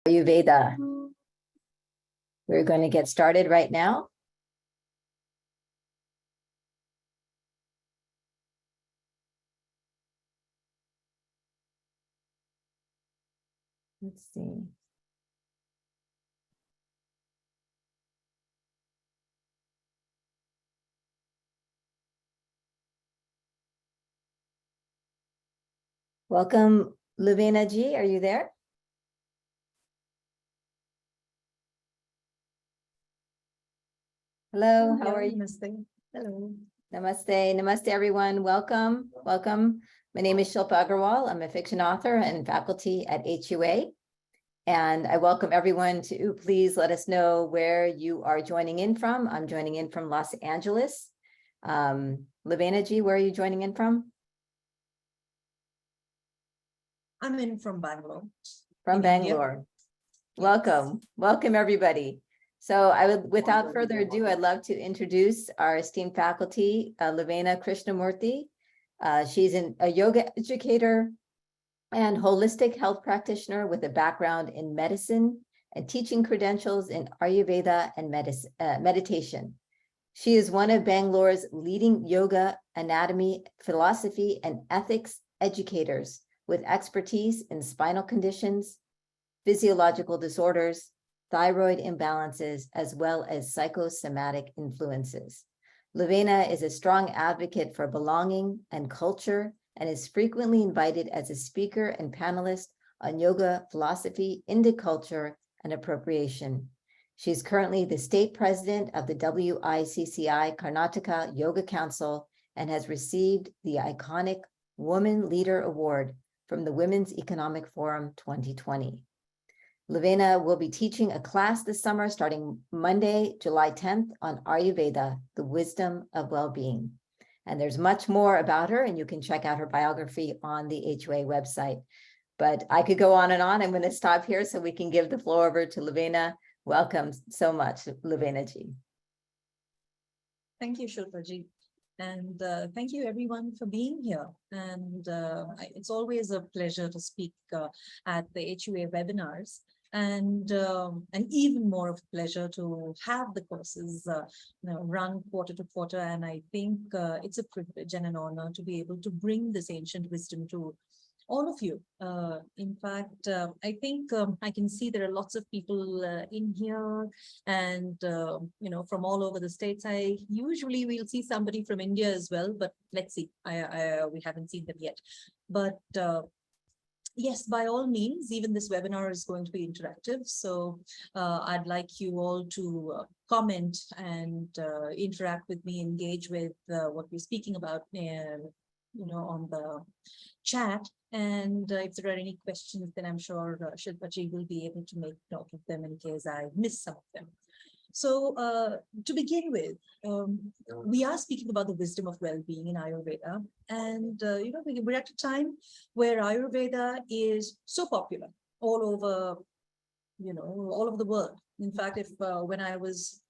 Ayurveda. We're going to get started right now. Let's see. Welcome, Luvena ji. Are you there? Hello, how are you? Namaste. Hello. Namaste. Namaste, everyone. Welcome. Welcome. My name is Shilpa Agarwal. I'm a fiction author and faculty at HUA. And I welcome everyone to please let us know where you are joining in from. I'm joining in from Los Angeles. Luvena ji, where are you joining in from? I'm in from Bangalore. From in Bangalore. India. Welcome. Welcome, everybody. So I would, without further ado, I'd love to introduce our esteemed faculty, Luvena Krishnamurthy. She's a yoga educator and holistic health practitioner with a background in medicine and teaching credentials in Ayurveda and meditation. She is one of Bangalore's leading yoga, anatomy, philosophy, and ethics educators with expertise in spinal conditions, physiological disorders, thyroid imbalances, as well as psychosomatic influences. Luvena is a strong advocate for belonging and culture and is frequently invited as a speaker and panelist on yoga, philosophy, Indic culture, and appropriation. She is currently the state president of the WICCI Karnataka Yoga Council and has received the iconic Woman Leader Award from the Women's Economic Forum 2020. Luvena will be teaching a class this summer starting Monday, July 10th on Ayurveda, the wisdom of well-being. And there's much more about her, and you can check out her biography on the HUA website. But I could go on and on. I'm going to stop here so we can give the floor over to Luvena. Welcome so much, Luvena ji. Thank you, Shilpa ji. And thank you everyone for being here. And it's always a pleasure to speak at the HUA webinars. And even more of a pleasure to have the courses run quarter to quarter. And I think it's a privilege and an honor to be able to bring this ancient wisdom to all of you. In fact, I think I can see there are lots of people in here and, from all over the States. I usually will see somebody from India as well, but let's see, we haven't seen them yet. But yes, by all means, even this webinar is going to be interactive. So I'd like you all to comment and interact with me, engage with what we're speaking about, on the chat. And if there are any questions, then I'm sure Shilpa ji will be able to make note of them in case I miss some of them. So to begin with, we are speaking about the wisdom of well-being in Ayurveda. And, we're at a time where Ayurveda is so popular all over, all over the world. In fact, if when I was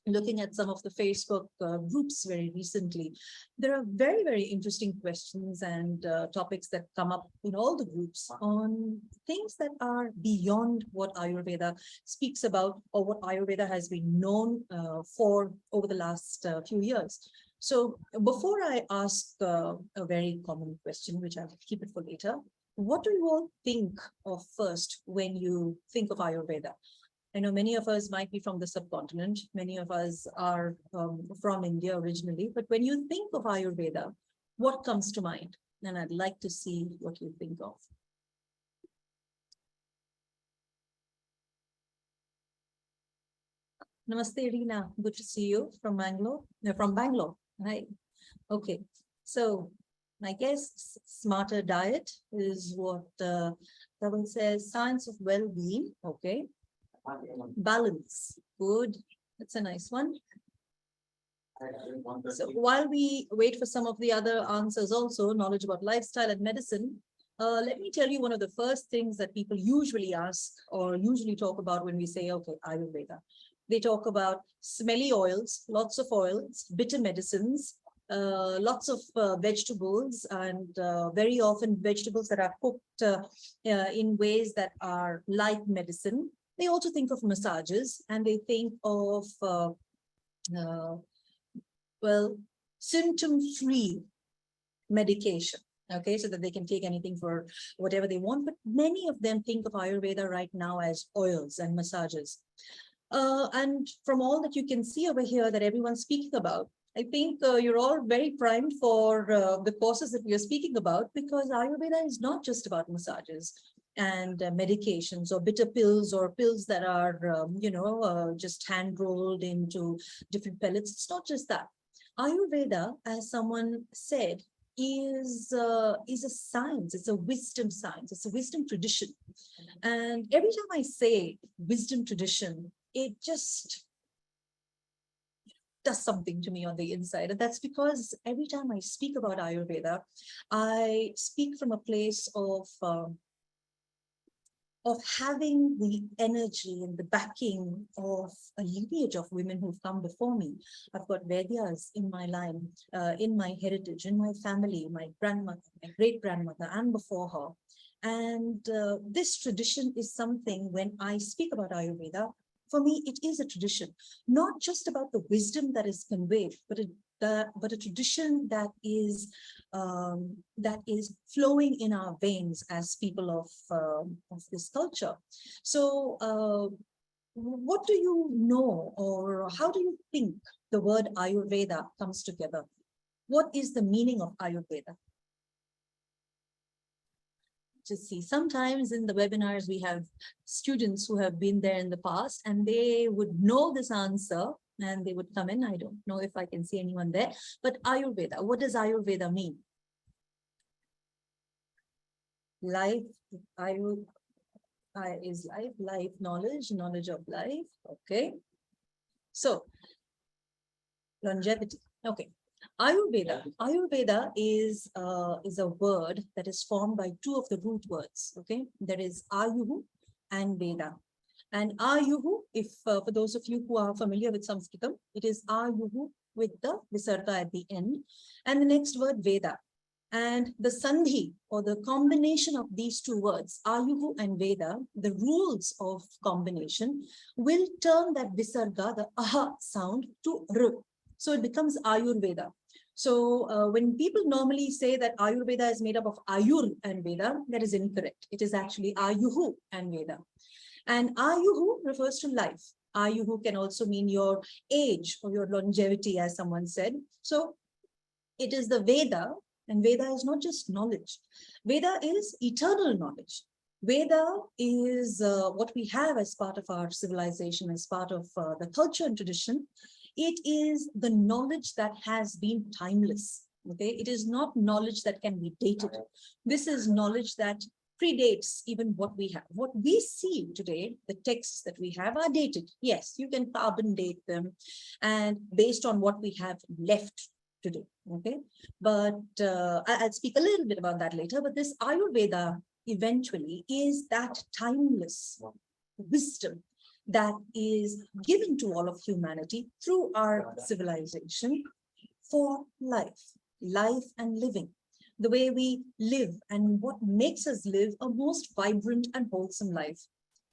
looking at some of the Facebook groups very recently, there are very, very interesting questions and topics that come up in all the groups on things that are beyond what Ayurveda speaks about or what Ayurveda has been known for over the last few years. So before I ask a very common question, which I'll keep it for later, what do you all think of first when you think of Ayurveda? I know many of us might be from the subcontinent. Many of us are from India originally. But when you think of Ayurveda, what comes to mind? And I'd like to see what you think of. Namaste, Reena. Good to see you from Bangalore. No, from Bangalore. Hi. Okay. So I guess smarter diet is what Dhawan says. Science of well-being. Okay. Balance. Good. That's a nice one. So while we wait for some of the other answers also, knowledge about lifestyle and medicine, let me tell you one of the first things that people usually ask or usually talk about when we say, okay, Ayurveda. They talk about smelly oils, lots of oils, bitter medicines, lots of vegetables, and very often vegetables that are cooked in ways that are like medicine. They also think of massages, and they think of, well, symptom-free medication. Okay, so that they can take anything for whatever they want. But many of them think of Ayurveda right now as oils and massages. And from all that you can see over here that everyone's speaking about, I think you're all very primed for the courses that we are speaking about, because Ayurveda is not just about massages and medications or bitter pills or pills that are, just hand rolled into different pellets. It's not just that. Ayurveda, as someone said, is a science. It's a wisdom science. It's a wisdom tradition. And every time I say wisdom tradition, it just does something to me on the inside. And that's because every time I speak about Ayurveda, I speak from a place of having the energy and the backing of a lineage of women who've come before me. I've got Vedyas in my line, in my heritage, in my family, my grandmother, my great-grandmother, and before her. And this tradition is something, when I speak about Ayurveda, for me, it is a tradition, not just about the wisdom that is conveyed, but a tradition that is flowing in our veins as people of this culture. So, what do you know, or how do you think the word Ayurveda comes together? What is the meaning of Ayurveda? To see, sometimes in the webinars we have students who have been there in the past, and they would know this answer and they would come in. I don't know if I can see anyone there, but Ayurveda, what does Ayurveda mean? Life, is life, knowledge of life. Okay, so longevity. Okay. Ayurveda is a word that is formed by two of the root words. Okay, there is Ayuhu and Veda. And Ayuhu, if for those of you who are familiar with Sanskritam, it is Ayuhu with the visarga at the end, and the next word Veda. And the sandhi, or the combination of these two words, Ayuhu and Veda, the rules of combination will turn that visarga, the aha sound, to r. So it becomes Ayurveda. So when people normally say that Ayurveda is made up of Ayur and Veda, that is incorrect. It is actually Ayuhu and Veda. And Ayuhu refers to life. Ayuhu can also mean your age or your longevity, as someone said. So it is the Veda, and Veda is not just knowledge. Veda is eternal knowledge. Veda is what we have as part of our civilization, as part of the culture and tradition. It is the knowledge that has been timeless. Okay, it is not knowledge that can be dated. This is knowledge that predates even what we have. What we see today, the texts that we have are dated. Yes, you can carbon date them, and based on what we have left today. Okay, but I'll speak a little bit about that later. But this Ayurveda eventually is that timeless wisdom that is given to all of humanity through our civilization for life and living, the way we live and what makes us live a most vibrant and wholesome life.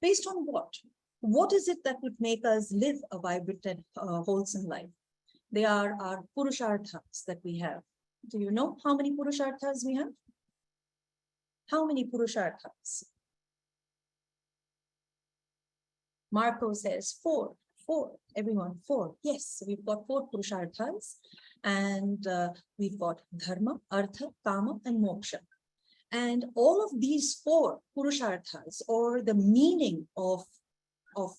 Based on what? What is it that would make us live a vibrant and wholesome life? They are our purusharthas that we have. Do you know how many purusharthas we have? How many purusharthas? Marco says four, everyone, four. Yes, we've got 4 purusharthas, and we've got dharma, artha, kama, and moksha. And all of these 4 purusharthas, or the meaning of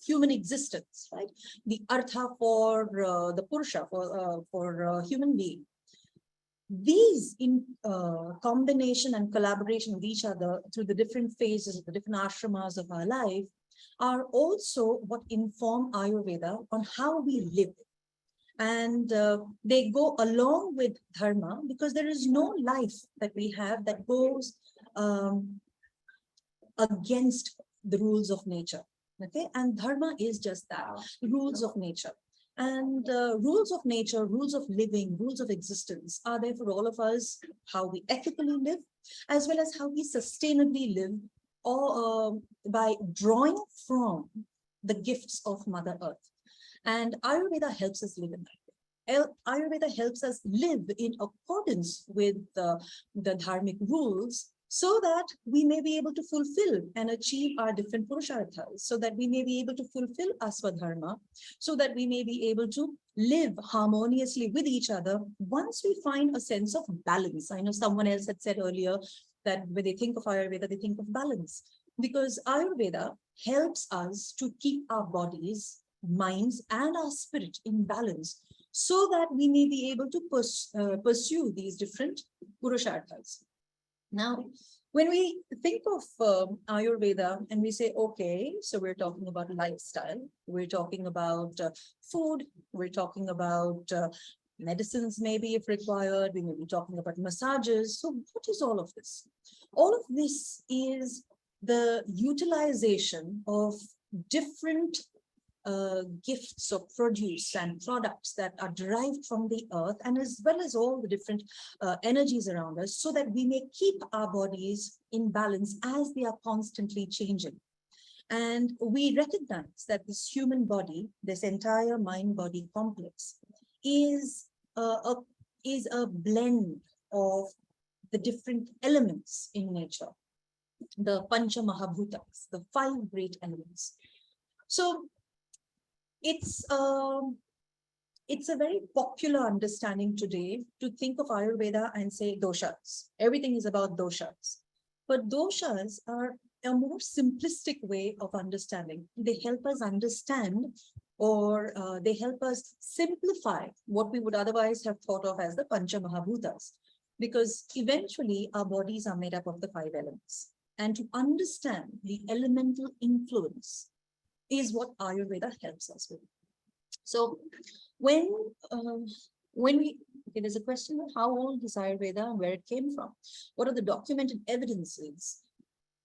human existence, right? The artha for the purusha, for human being. These in combination and collaboration with each other through the different phases, the different ashramas of our life, are also what inform Ayurveda on how we live. And they go along with dharma, because there is no life that we have that goes against the rules of nature. Okay, and dharma is just that, rules of nature. And rules of nature, rules of living, rules of existence are there for all of us, how we ethically live, as well as how we sustainably live, or by drawing from the gifts of Mother Earth. And Ayurveda helps us live in that. Ayurveda helps us live in accordance with the dharmic rules, so that we may be able to fulfill and achieve our different purusharthas, so that we may be able to fulfill our swadharma, so that we may be able to live harmoniously with each other once we find a sense of balance. I know someone else had said earlier that when they think of Ayurveda, they think of balance, because Ayurveda helps us to keep our bodies, minds, and our spirit in balance, so that we may be able to pursue these different purusharthas. Now, when we think of Ayurveda and we say, okay, so we're talking about lifestyle, we're talking about food, we're talking about medicines, maybe if required, we may be talking about massages. So what is all of this? All of this is the utilization of different gifts of produce and products that are derived from the earth, and as well as all the different energies around us, so that we may keep our bodies in balance as they are constantly changing. And we recognize that this human body, this entire mind-body complex, is a blend of the different elements in nature, the Pancha Mahabhutas, the 5 great elements. So it's a very popular understanding today to think of Ayurveda and say doshas. Everything is about doshas. But doshas are a more simplistic way of understanding. They help us understand, or they help us simplify what we would otherwise have thought of as the Pancha Mahabhutas. Because eventually our bodies are made up of the 5 elements. And to understand the elemental influence is what Ayurveda helps us with. So when we, okay, there's a question of how old is Ayurveda and where it came from. What are the documented evidences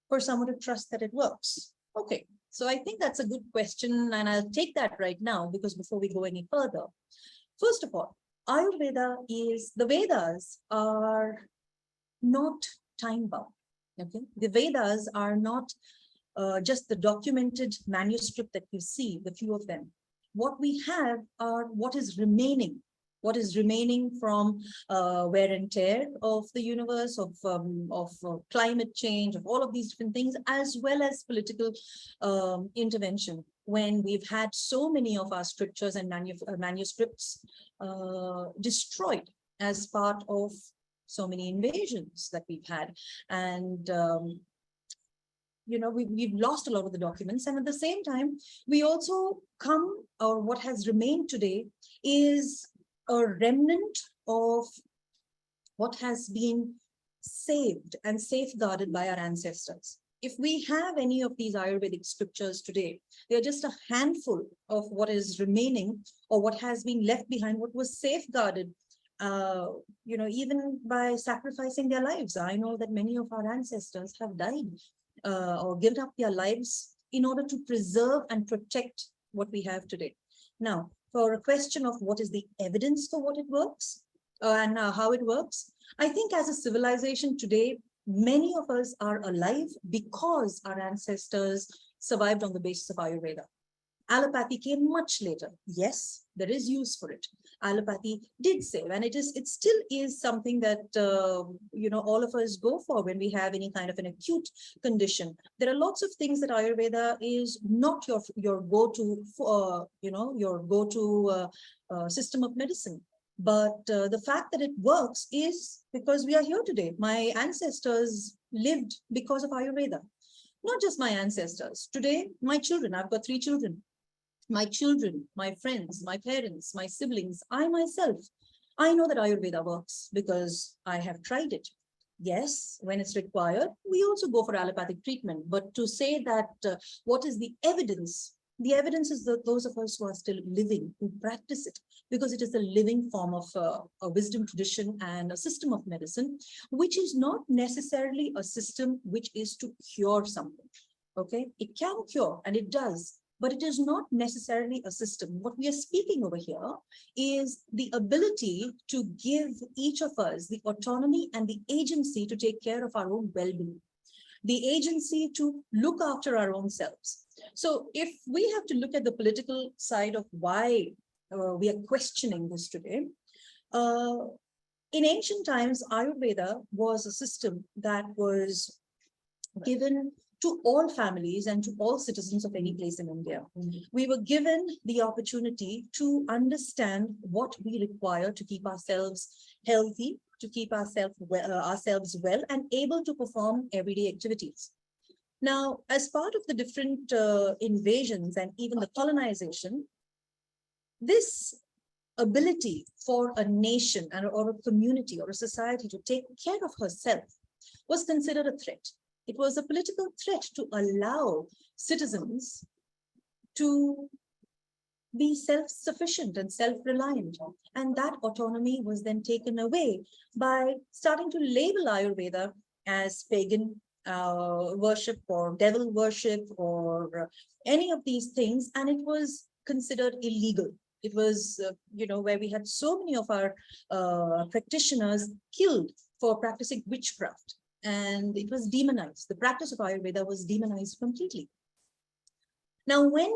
for someone to trust that it works? Okay, so I think that's a good question, and I'll take that right now, because before we go any further, first of all, Ayurveda is, the Vedas are not time bound. Okay, the Vedas are not just the documented manuscript that you see, the few of them. What we have are what is remaining from wear and tear of the universe, of climate change, of all of these different things, as well as political intervention. When we've had so many of our scriptures and manuscripts destroyed as part of so many invasions that we've had. And we've lost a lot of the documents. And at the same time, we also or what has remained today is a remnant of what has been saved and safeguarded by our ancestors. If we have any of these Ayurvedic scriptures today, they're just a handful of what is remaining, or what has been left behind, what was safeguarded, even by sacrificing their lives. I know that many of our ancestors have died or given up their lives in order to preserve and protect what we have today. Now, for a question of what is the evidence for what it works and how it works, I think as a civilization today, many of us are alive because our ancestors survived on the basis of Ayurveda. Allopathy came much later. Yes, there is use for it. Allopathy did save, and it still is something that all of us go for when we have any kind of an acute condition. There are lots of things that Ayurveda is not your go-to system of medicine. But the fact that it works is because we are here today. My ancestors lived because of Ayurveda. Not just my ancestors. Today, my children, I've got 3 children. My children, my friends, my parents, my siblings, I myself, I know that Ayurveda works because I have tried it. Yes, when it's required, we also go for allopathic treatment. But to say that what is the evidence? The evidence is that those of us who are still living, who practice it, because it is a living form of a wisdom tradition and a system of medicine, which is not necessarily a system which is to cure something. Okay, it can cure, and it does. but it is not necessarily a system. What we are speaking over here is the ability to give each of us the autonomy and the agency to take care of our own well-being, the agency to look after our own selves. So if we have to look at the political side of why we are questioning this today, in ancient times, Ayurveda was a system that was given to all families and to all citizens of any place in India. We were given the opportunity to understand what we require to keep ourselves healthy, to keep ourselves well and able to perform everyday activities. Now, as part of the different invasions and even the colonization, this ability for a nation or a community or a society to take care of herself was considered a threat. It was a political threat to allow citizens to be self-sufficient and self-reliant. And that autonomy was then taken away by starting to label Ayurveda as pagan worship or devil worship or any of these things. And it was considered illegal. It was, where we had so many of our practitioners killed for practicing witchcraft. And it was demonized. The practice of Ayurveda was demonized completely. Now, when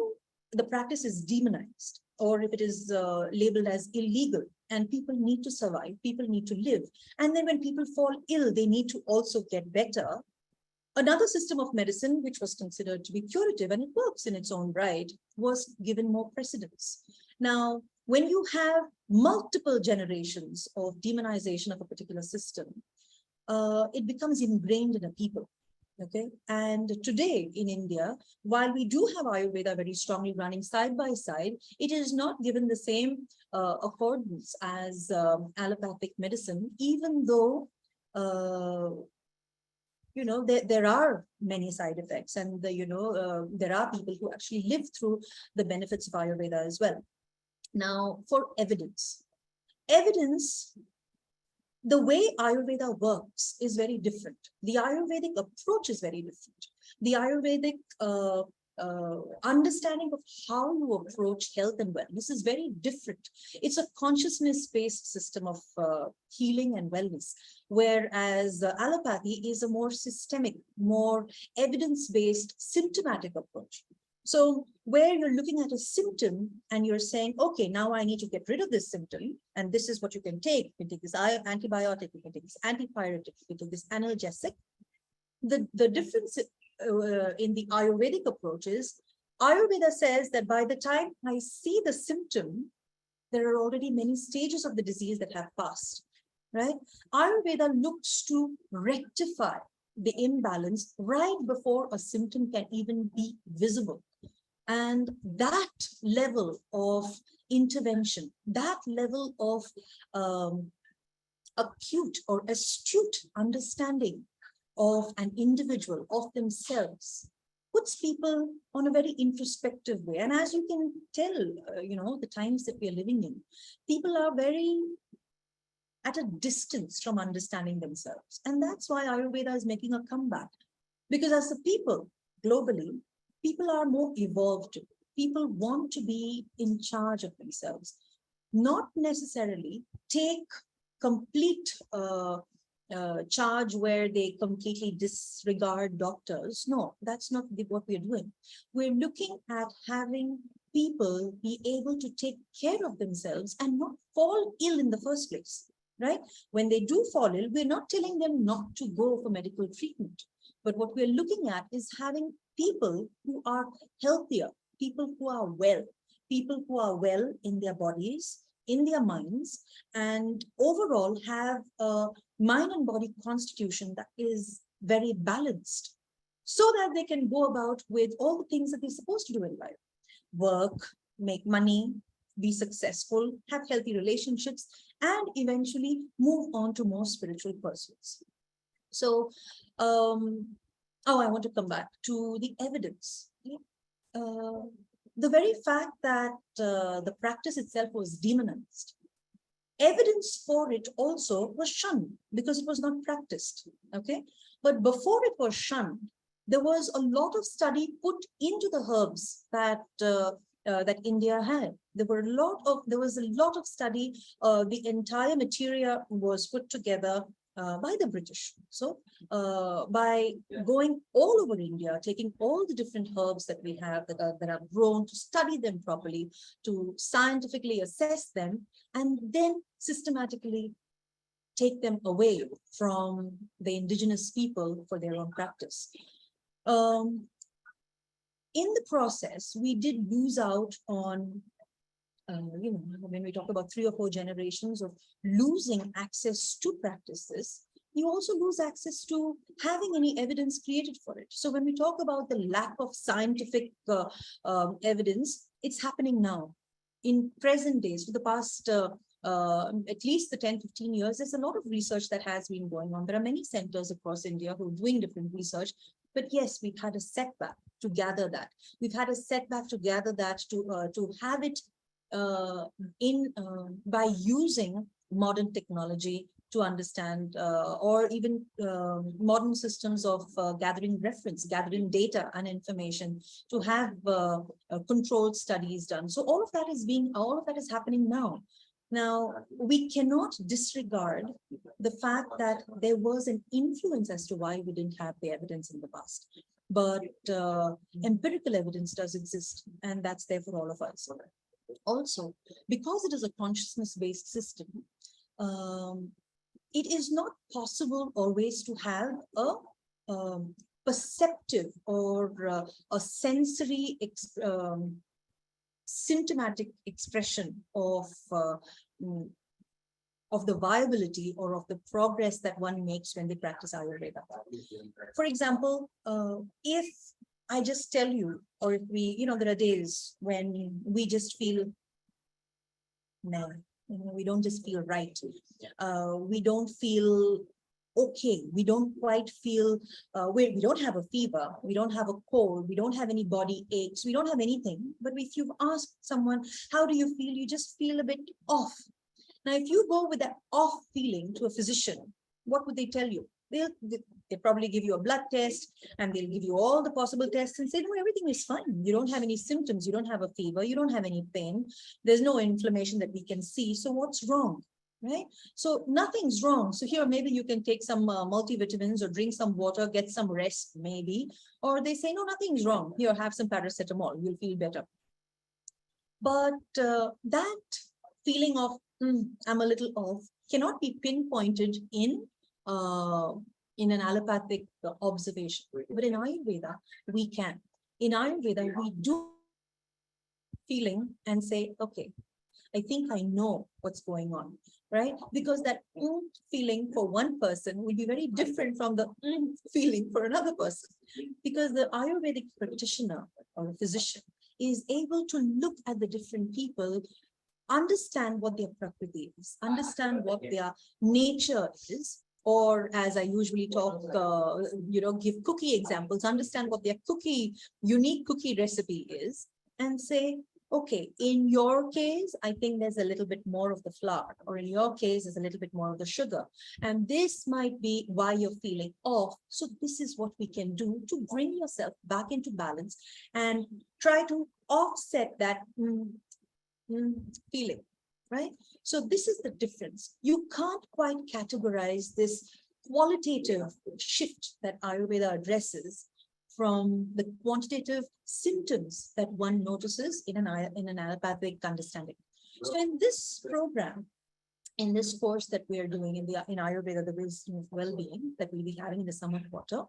the practice is demonized, or if it is labeled as illegal, and people need to survive, people need to live, and then when people fall ill, they need to also get better, another system of medicine, which was considered to be curative, and it works in its own right, was given more precedence. Now, when you have multiple generations of demonization of a particular system, it becomes ingrained in a people. Okay. And today in India, while we do have Ayurveda very strongly running side by side, it is not given the same accordance as allopathic medicine, even though, there are many side effects and, there are people who actually live through the benefits of Ayurveda as well. Now, for evidence, the way Ayurveda works is very different. The Ayurvedic approach is very different. The Ayurvedic understanding of how you approach health and wellness is very different. It's a consciousness-based system of healing and wellness, whereas allopathy is a more systemic, more evidence-based, symptomatic approach. So where you're looking at a symptom and you're saying, okay, now I need to get rid of this symptom, and this is what you can take. You can take this antibiotic, you can take this antipyretic, you can take this analgesic. The difference in the Ayurvedic approach is, Ayurveda says that by the time I see the symptom, there are already many stages of the disease that have passed, right? Ayurveda looks to rectify the imbalance right before a symptom can even be visible. And that level of intervention, that level of acute or astute understanding of an individual, of themselves, puts people on a very introspective way. And as you can tell, the times that we are living in, people are very at a distance from understanding themselves. And that's why Ayurveda is making a comeback. Because as a people, globally, people are more evolved. People want to be in charge of themselves, not necessarily take complete charge where they completely disregard doctors. No, that's not what we're doing. We're looking at having people be able to take care of themselves and not fall ill in the first place, right? When they do fall ill, we're not telling them not to go for medical treatment. But what we're looking at is having people who are healthier, people who are well in their bodies, in their minds, and overall have a mind and body constitution that is very balanced, so that they can go about with all the things that they're supposed to do in life. Work, make money, be successful, have healthy relationships, and eventually move on to more spiritual pursuits. So, I want to come back to the evidence. The very fact that the practice itself was demonized, evidence for it also was shunned because it was not practiced. Okay, but before it was shunned, there was a lot of study put into the herbs that that India had. There was a lot of study. The entire material was put together by the British. So by going all over India, taking all the different herbs that we have that are grown, to study them properly, to scientifically assess them, and then systematically take them away from the indigenous people for their own practice. In the process, we did lose out on, when we talk about 3 or 4 generations of losing access to practices, you also lose access to having any evidence created for it. So when we talk about the lack of scientific evidence, it's happening now. In present days, for the past at least the 10, 15 years, there's a lot of research that has been going on. There are many centers across India who are doing different research. But yes, we've had a setback to gather that. We've had a setback to gather that, to have it by using modern technology to understand, or even modern systems of gathering reference, gathering data and information, to have controlled studies done. So all of that is happening now. Now, we cannot disregard the fact that there was an influence as to why we didn't have the evidence in the past. But empirical evidence does exist, and that's there for all of us. Also, because it is a consciousness-based system, it is not possible always to have a perceptive or a sensory symptomatic expression of the viability or of the progress that one makes when they practice Ayurveda. For example, if I just tell you, or if we, there are days when we just feel, no, we don't just feel right. We don't feel okay. We don't quite feel, we don't have a fever. We don't have a cold. We don't have any body aches. We don't have anything. But if you've asked someone, how do you feel? You just feel a bit off. Now, if you go with that off feeling to a physician, what would they tell you? They'll probably give you a blood test, and they'll give you all the possible tests and say, no, everything is fine. You don't have any symptoms. You don't have a fever. You don't have any pain. There's no inflammation that we can see. So what's wrong? Right? So nothing's wrong. So here, maybe you can take some multivitamins or drink some water, get some rest, maybe. Or they say, no, nothing's wrong. Here, have some paracetamol. You'll feel better. But that feeling of, I'm a little off, cannot be pinpointed in an allopathic observation. But in Ayurveda, we can. In Ayurveda, we do feeling and say, okay, I think I know what's going on, right? Because that feeling for one person will be very different from the feeling for another person. Because the Ayurvedic practitioner or a physician is able to look at the different people, understand what their prakriti is, understand what their nature is, or as I usually talk, give cookie examples, understand what their unique cookie recipe is, and say, okay, in your case, I think there's a little bit more of the flour, or in your case, there's a little bit more of the sugar. And this might be why you're feeling off. So this is what we can do to bring yourself back into balance and try to offset that feeling, right? So this is the difference. You can't quite categorize this qualitative shift that Ayurveda addresses from the quantitative symptoms that one notices in an allopathic understanding. So in this program, in this course that we are doing in Ayurveda, the Wisdom of Wellbeing, that we'll be having in the summer quarter,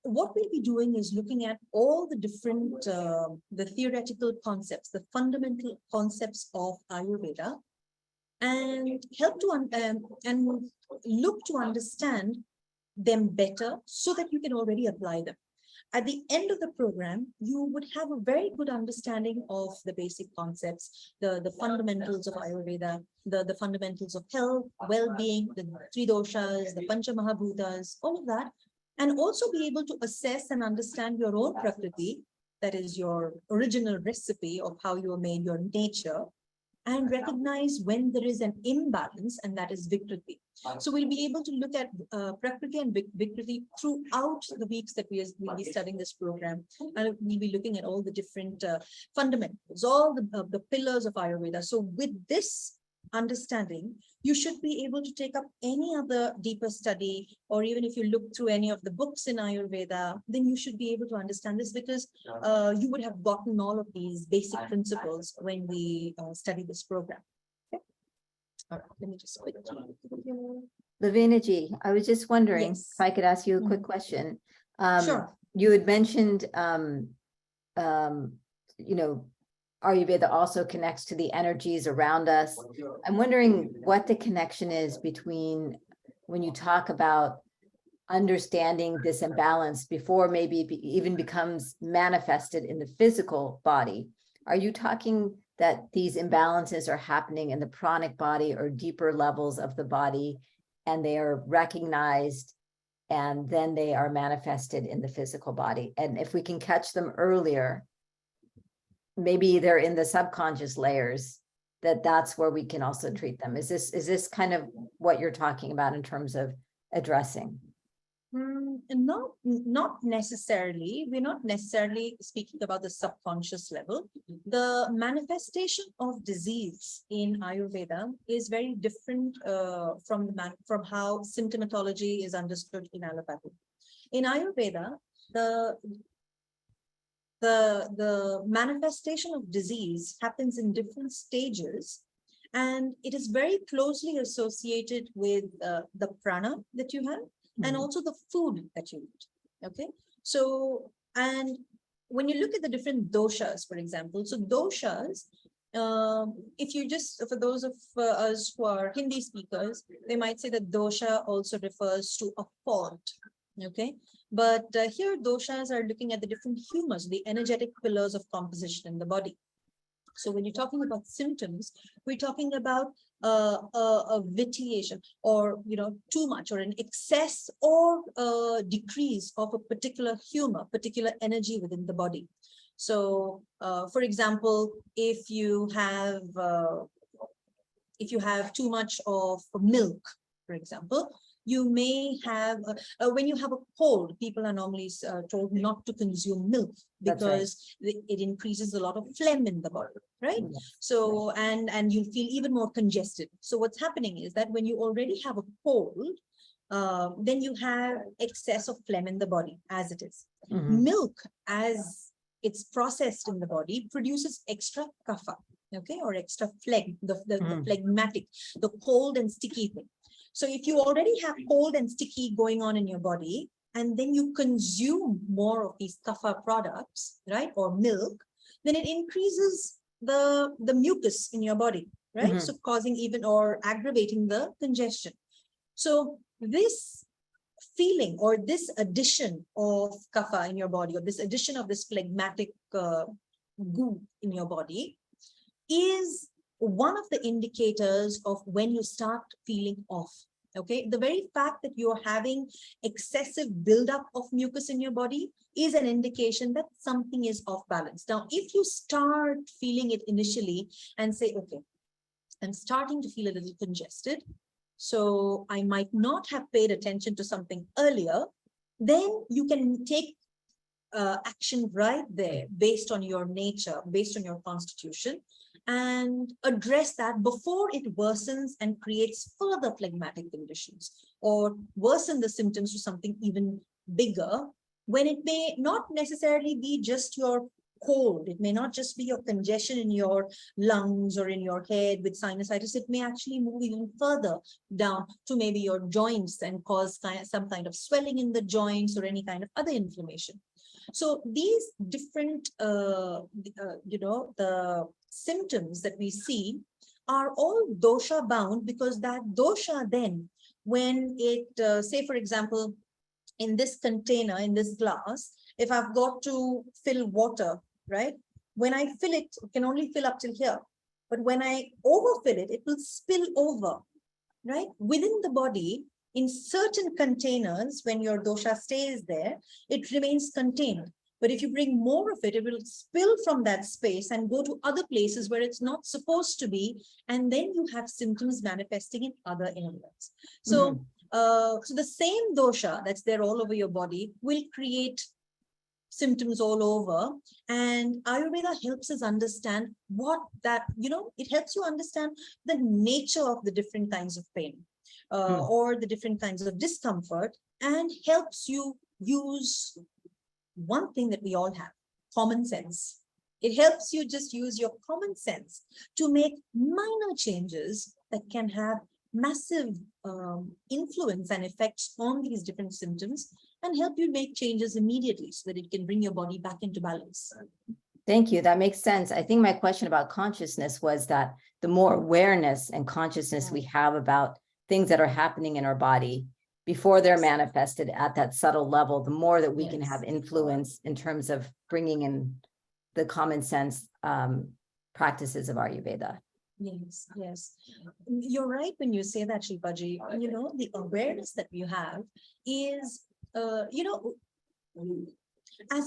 what we'll be doing is looking at all the different, the theoretical concepts, the fundamental concepts of Ayurveda, and help to and look to understand them better so that you can already apply them. At the end of the program, you would have a very good understanding of the basic concepts, the fundamentals of Ayurveda, the fundamentals of health, well-being, the 3 doshas, the Pancha Mahabhutas, all of that, and also be able to assess and understand your own prakriti, that is your original recipe of how you are made, your nature, and recognize when there is an imbalance, and that is Vikriti. So we'll be able to look at Prakriti and Vikriti throughout the weeks that we'll be studying this program. And we'll be looking at all the different fundamentals, all the pillars of Ayurveda. So with this understanding, you should be able to take up any other deeper study, or even if you look through any of the books in Ayurveda, then you should be able to understand this, because you would have gotten all of these basic principles when we study this program. Okay. All right, let me just quickly. Lavina ji, I was just wondering Yes. if I could ask you a quick question. Sure. You had mentioned, Ayurveda also connects to the energies around us. I'm wondering what the connection is between when you talk about understanding this imbalance before maybe it even becomes manifested in the physical body. Are you talking that these imbalances are happening in the pranic body or deeper levels of the body, and they are recognized and then they are manifested in the physical body? And if we can catch them earlier, maybe they're in the subconscious layers, that's where we can also treat them. Is this kind of what you're talking about in terms of addressing? Not necessarily. We're not necessarily speaking about the subconscious level. The manifestation of disease in Ayurveda is very different from how symptomatology is understood in allopathy. In Ayurveda, the manifestation of disease happens in different stages, and it is very closely associated with the prana that you have, and also the food that you eat. Okay, so, and when you look at the different doshas, for example, so doshas, if you just, for those of us who are Hindi speakers, they might say that dosha also refers to a fault. Okay, but here doshas are looking at the different humas, the energetic pillars of composition in the body. So when you're talking about symptoms, we're talking about a vitiation, or too much, or an excess or decrease of a particular huma, particular energy within the body. So for example, if you have too much of milk, for example, you may have, when you have a cold, people are normally told not to consume milk, because it increases a lot of phlegm in the body, right? Yes. So, and you feel even more congested. So what's happening is that when you already have a cold, then you have excess of phlegm in the body as it is. Milk, as it's processed in the body, produces extra kapha, okay, or extra phlegm, the phlegmatic, the cold and sticky thing. So if you already have cold and sticky going on in your body, and then you consume more of these kapha products, right, or milk, then it increases the mucus in your body, right? So causing even or aggravating the congestion. So this feeling, or this addition of kapha in your body, or this addition of this phlegmatic goo in your body, is one of the indicators of when you start feeling off. Okay, the very fact that you're having excessive buildup of mucus in your body is an indication that something is off balance. Now, if you start feeling it initially and say, okay, I'm starting to feel a little congested, so I might not have paid attention to something earlier, then you can take action right there based on your nature, based on your constitution, and address that before it worsens and creates further phlegmatic conditions, or worsen the symptoms to something even bigger, when it may not necessarily be just your cold. It may not just be your congestion in your lungs or in your head with sinusitis. It may actually move even further down to maybe your joints and cause some kind of swelling in the joints or any kind of other inflammation. So these different, the symptoms that we see are all dosha bound, because that dosha then, when it, say for example, in this container, in this glass, if I've got to fill water, right? When I fill it, it can only fill up till here. But when I overfill it, it will spill over, right? Within the body, in certain containers, when your dosha stays there, it remains contained. But if you bring more of it, it will spill from that space and go to other places where it's not supposed to be. And then you have symptoms manifesting in other areas. So, so the same dosha that's there all over your body will create symptoms all over. And Ayurveda helps us understand what that, it helps you understand the nature of the different kinds of pain or the different kinds of discomfort, and helps you use one thing that we all have, common sense. It helps you just use your common sense to make minor changes that can have massive influence and effects on these different symptoms, and help you make changes immediately so that it can bring your body back into balance. Thank you. That makes sense. I think my question about consciousness was that the more awareness and consciousness we have about things that are happening in our body before they're manifested at that subtle level, the more that we can have influence in terms of bringing in the common sense practices of Ayurveda. Yes, yes. You're right when you say that, Shilpaji. The awareness that we have is, as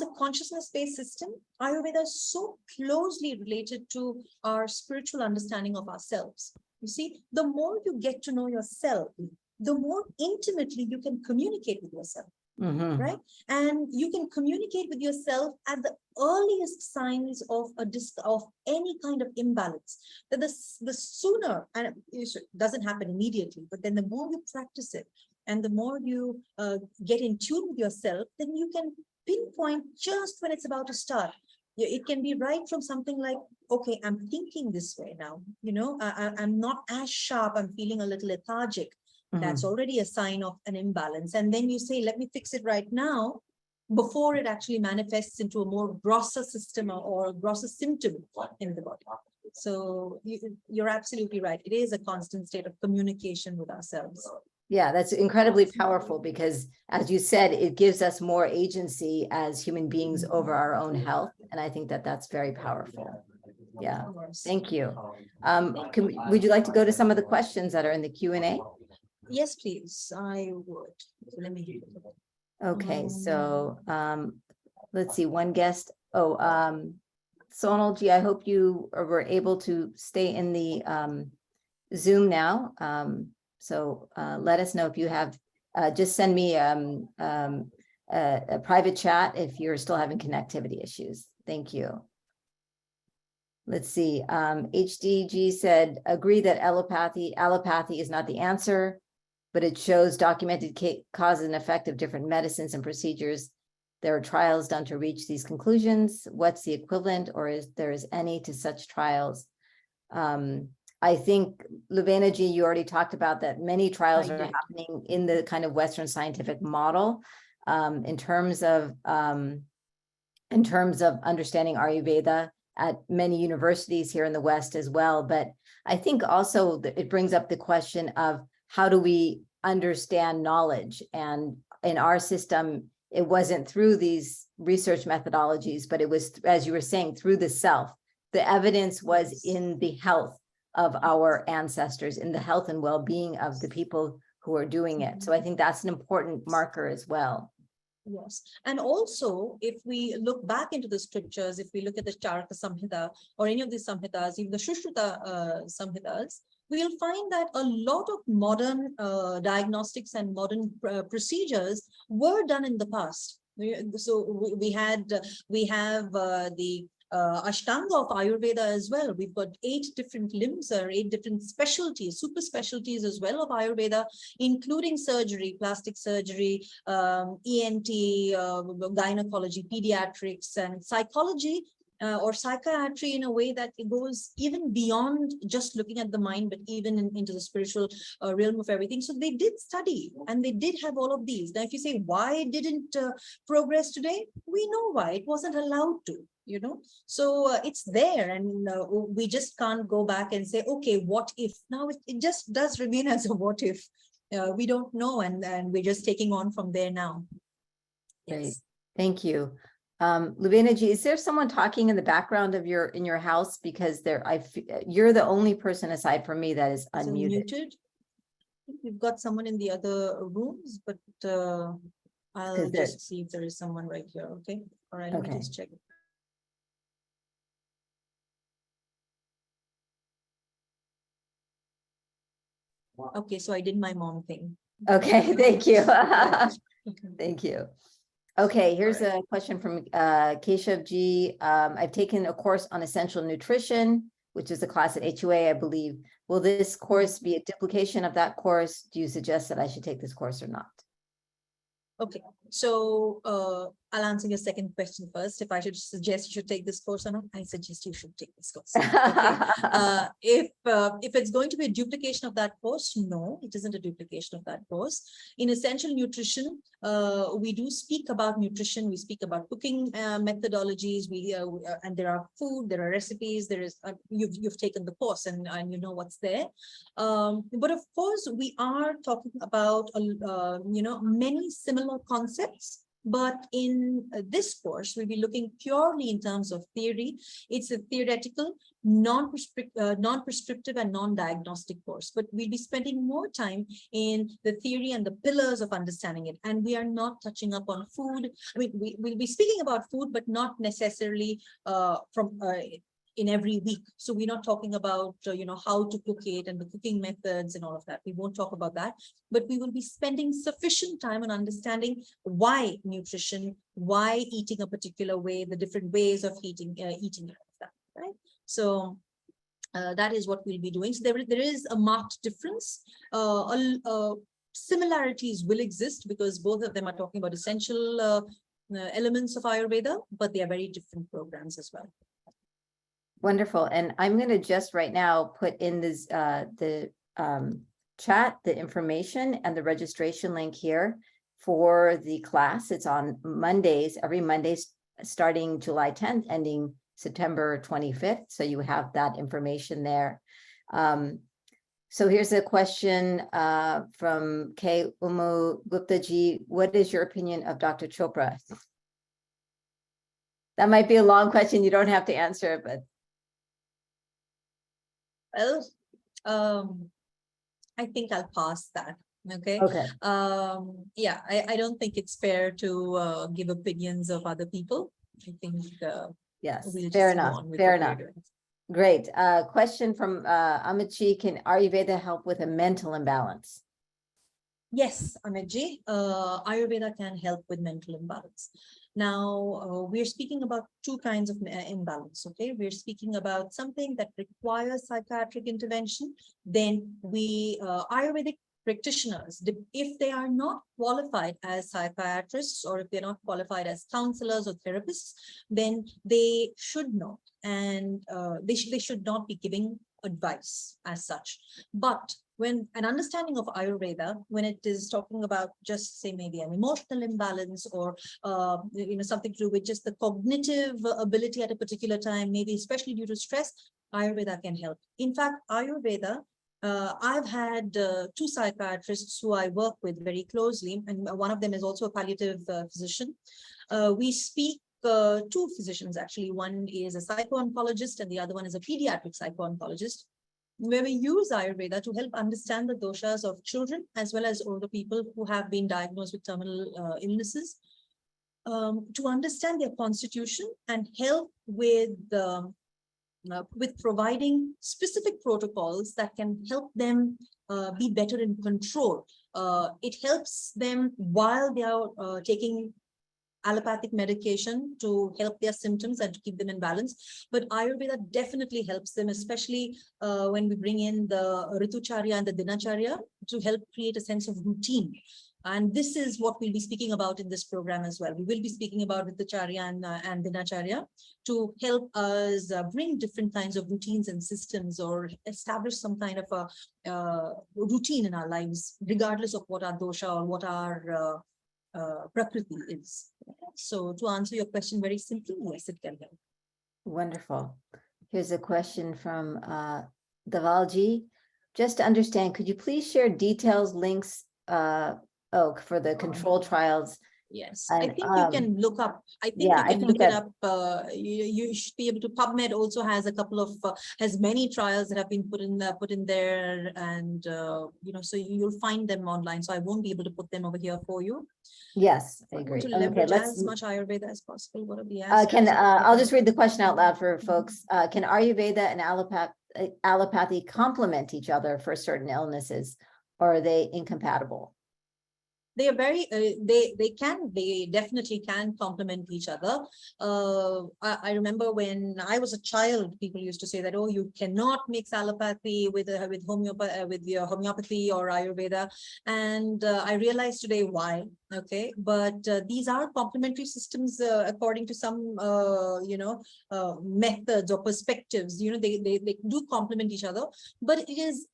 a consciousness-based system, Ayurveda is so closely related to our spiritual understanding of ourselves. You see, the more you get to know yourself, the more intimately you can communicate with yourself, right? And you can communicate with yourself at the earliest signs of of any kind of imbalance. That the sooner, and it doesn't happen immediately, but then the more you practice it, and the more you get in tune with yourself, then you can pinpoint just when it's about to start. It can be right from something like, okay, I'm thinking this way now, I'm not as sharp, I'm feeling a little lethargic. That's already a sign of an imbalance. And then you say, let me fix it right now, before it actually manifests into a more grosser system or a grosser symptom in the body. So you're absolutely right. It is a constant state of communication with ourselves. Yeah, that's incredibly powerful because, as you said, it gives us more agency as human beings over our own health. And I think that that's very powerful. Yeah, thank you. Would you like to go to some of the questions that are in the Q&A? Yes, please. I would. Let me. Okay, so let's see, one guest. Oh, Sonalji, I hope you were able to stay in the Zoom now. So let us know if you have, just send me a private chat if you're still having connectivity issues. Thank you. Let's see, HDG said, agree that allopathy is not the answer, but it shows documented cause and effect of different medicines and procedures. There are trials done to reach these conclusions. What's the equivalent, or is there any to such trials? I think, Lubena Ji, you already talked about that many trials are happening in the kind of Western scientific model in terms of understanding Ayurveda at many universities here in the West as well. But I think also that it brings up the question of how do we understand knowledge? And in our system, it wasn't through these research methodologies, but it was, as you were saying, through the self. The evidence was in the health of our ancestors, in the health and well-being of the people who are doing it. So I think that's an important marker as well. Yes. And also, if we look back into the scriptures, if we look at the Charaka Samhita or any of the Samhitas, even the Shushruta Samhitas, we'll find that a lot of modern diagnostics and modern procedures were done in the past. So we have the Ashtanga of Ayurveda as well. We've got 8 different limbs or 8 different specialties, super specialties as well of Ayurveda, including surgery, plastic surgery, ENT, gynecology, pediatrics, and psychology or psychiatry, in a way that it goes even beyond just looking at the mind, but even into the spiritual realm of everything. So they did study and they did have all of these. Now, if you say, why didn't progress today? We know why. It wasn't allowed to. So it's there, and we just can't go back and say, okay, what if? Now it just does remain as a what if. We don't know, and we're just taking on from there now. Yes. Great. Thank you. Lubena Ji, is there someone talking in the background of in your house? Because you're the only person aside from me that is unmuted. We've got someone in the other rooms, but I'll 'Cause there- just see if there is someone right here. Okay. All right. Let me Okay. just check. Okay. So I did my mom thing. Okay, thank you. Okay. Thank you. Okay, here's Alright. a question from Keshav G. I've taken a course on essential nutrition, which is a class at HUA, I believe. Will this course be a duplication of that course? Do you suggest that I should take this course or not? Okay, so I'll answer your second question first. If I should suggest you should take this course or not, I suggest you should take this course. Okay. If it's going to be a duplication of that course, no, it isn't a duplication of that course. In essential nutrition, we do speak about nutrition. We speak about cooking methodologies. And there are food, there are recipes. There is you've taken the course and you know what's there. But of course, we are talking about many similar concepts. But in this course, we'll be looking purely in terms of theory. It's a theoretical, non-prescriptive and non-diagnostic course. But we'll be spending more time in the theory and the pillars of understanding it. And we are not touching up on food. I mean, we'll be speaking about food, but not necessarily in every week. So we're not talking about, how to cook it and the cooking methods and all of that. We won't talk about that, but we will be spending sufficient time on understanding why nutrition, why eating a particular way, the different ways of eating all of that, right? So that is what we'll be doing. So there is a marked difference. Similarities will exist because both of them are talking about essential elements of Ayurveda, but they are very different programs as well. Wonderful. And I'm going to just right now put in this chat, the information and the registration link here for the class. It's on Mondays, every Monday, starting July 10th, ending September 25th. So you have that information there. So here's a question from K. Umu Gupta ji. What is your opinion of Dr. Chopra? That might be a long question. You don't have to answer it, but. Well, I think I'll pass that. Okay. Okay. Yeah, I don't think it's fair to give opinions of other people. I think Yes, we'll fair just go enough. on with Fair what we're enough. doing. Great. Question from Amichi. Can Ayurveda help with a mental imbalance? Yes, Amitji, Ayurveda can help with mental imbalance. Now, we're speaking about two kinds of imbalance, okay? We're speaking about something that requires psychiatric intervention. Then Ayurvedic practitioners, if they are not qualified as psychiatrists or if they're not qualified as counselors or therapists, then they should not. And they should not be giving advice as such. But when an understanding of Ayurveda, when it is talking about just say maybe an emotional imbalance or something to do with just the cognitive ability at a particular time, maybe especially due to stress, Ayurveda can help. In fact, Ayurveda, I've had two psychiatrists who I work with very closely, and one of them is also a palliative physician. We speak two physicians actually. One is a psycho-oncologist and the other one is a pediatric psycho-oncologist, where we use Ayurveda to help understand the doshas of children as well as older people who have been diagnosed with terminal illnesses, to understand their constitution and help with providing specific protocols that can help them be better in control. It helps them while they are taking allopathic medication to help their symptoms and to keep them in balance. But Ayurveda definitely helps them, especially when we bring in the Ritucharya and the Dinacharya to help create a sense of routine. And this is what we'll be speaking about in this program as well. We will be speaking about Ritucharya and Dinacharya to help us bring different kinds of routines and systems or establish some kind of a routine in our lives, regardless of what our dosha or what our Prakriti is. So to answer your question very simply, yes, it can help. Wonderful. Here's a question from Davalji. Just to understand, could you please share details, links for the control trials Yes, I And think you can look up. I think yeah, you I can think look it that, up. You should be able to. PubMed also has a couple of has many trials that have been put in there, and so you'll find them online. So I won't be able to put them over here for you. yes, I I want agree. to Okay, leverage let's, as much Ayurveda as possible. What are the can, aspects of I'll Ayurveda? just read the question out loud for folks. Can Ayurveda and allopathy complement each other for certain illnesses, or are they incompatible? They are very they definitely can complement each other. I remember when I was a child, people used to say that, oh, you cannot mix allopathy with your homeopathy or Ayurveda, and I realized today why. Okay, but these are complementary systems according to some methods or perspectives. They do complement each other, but it is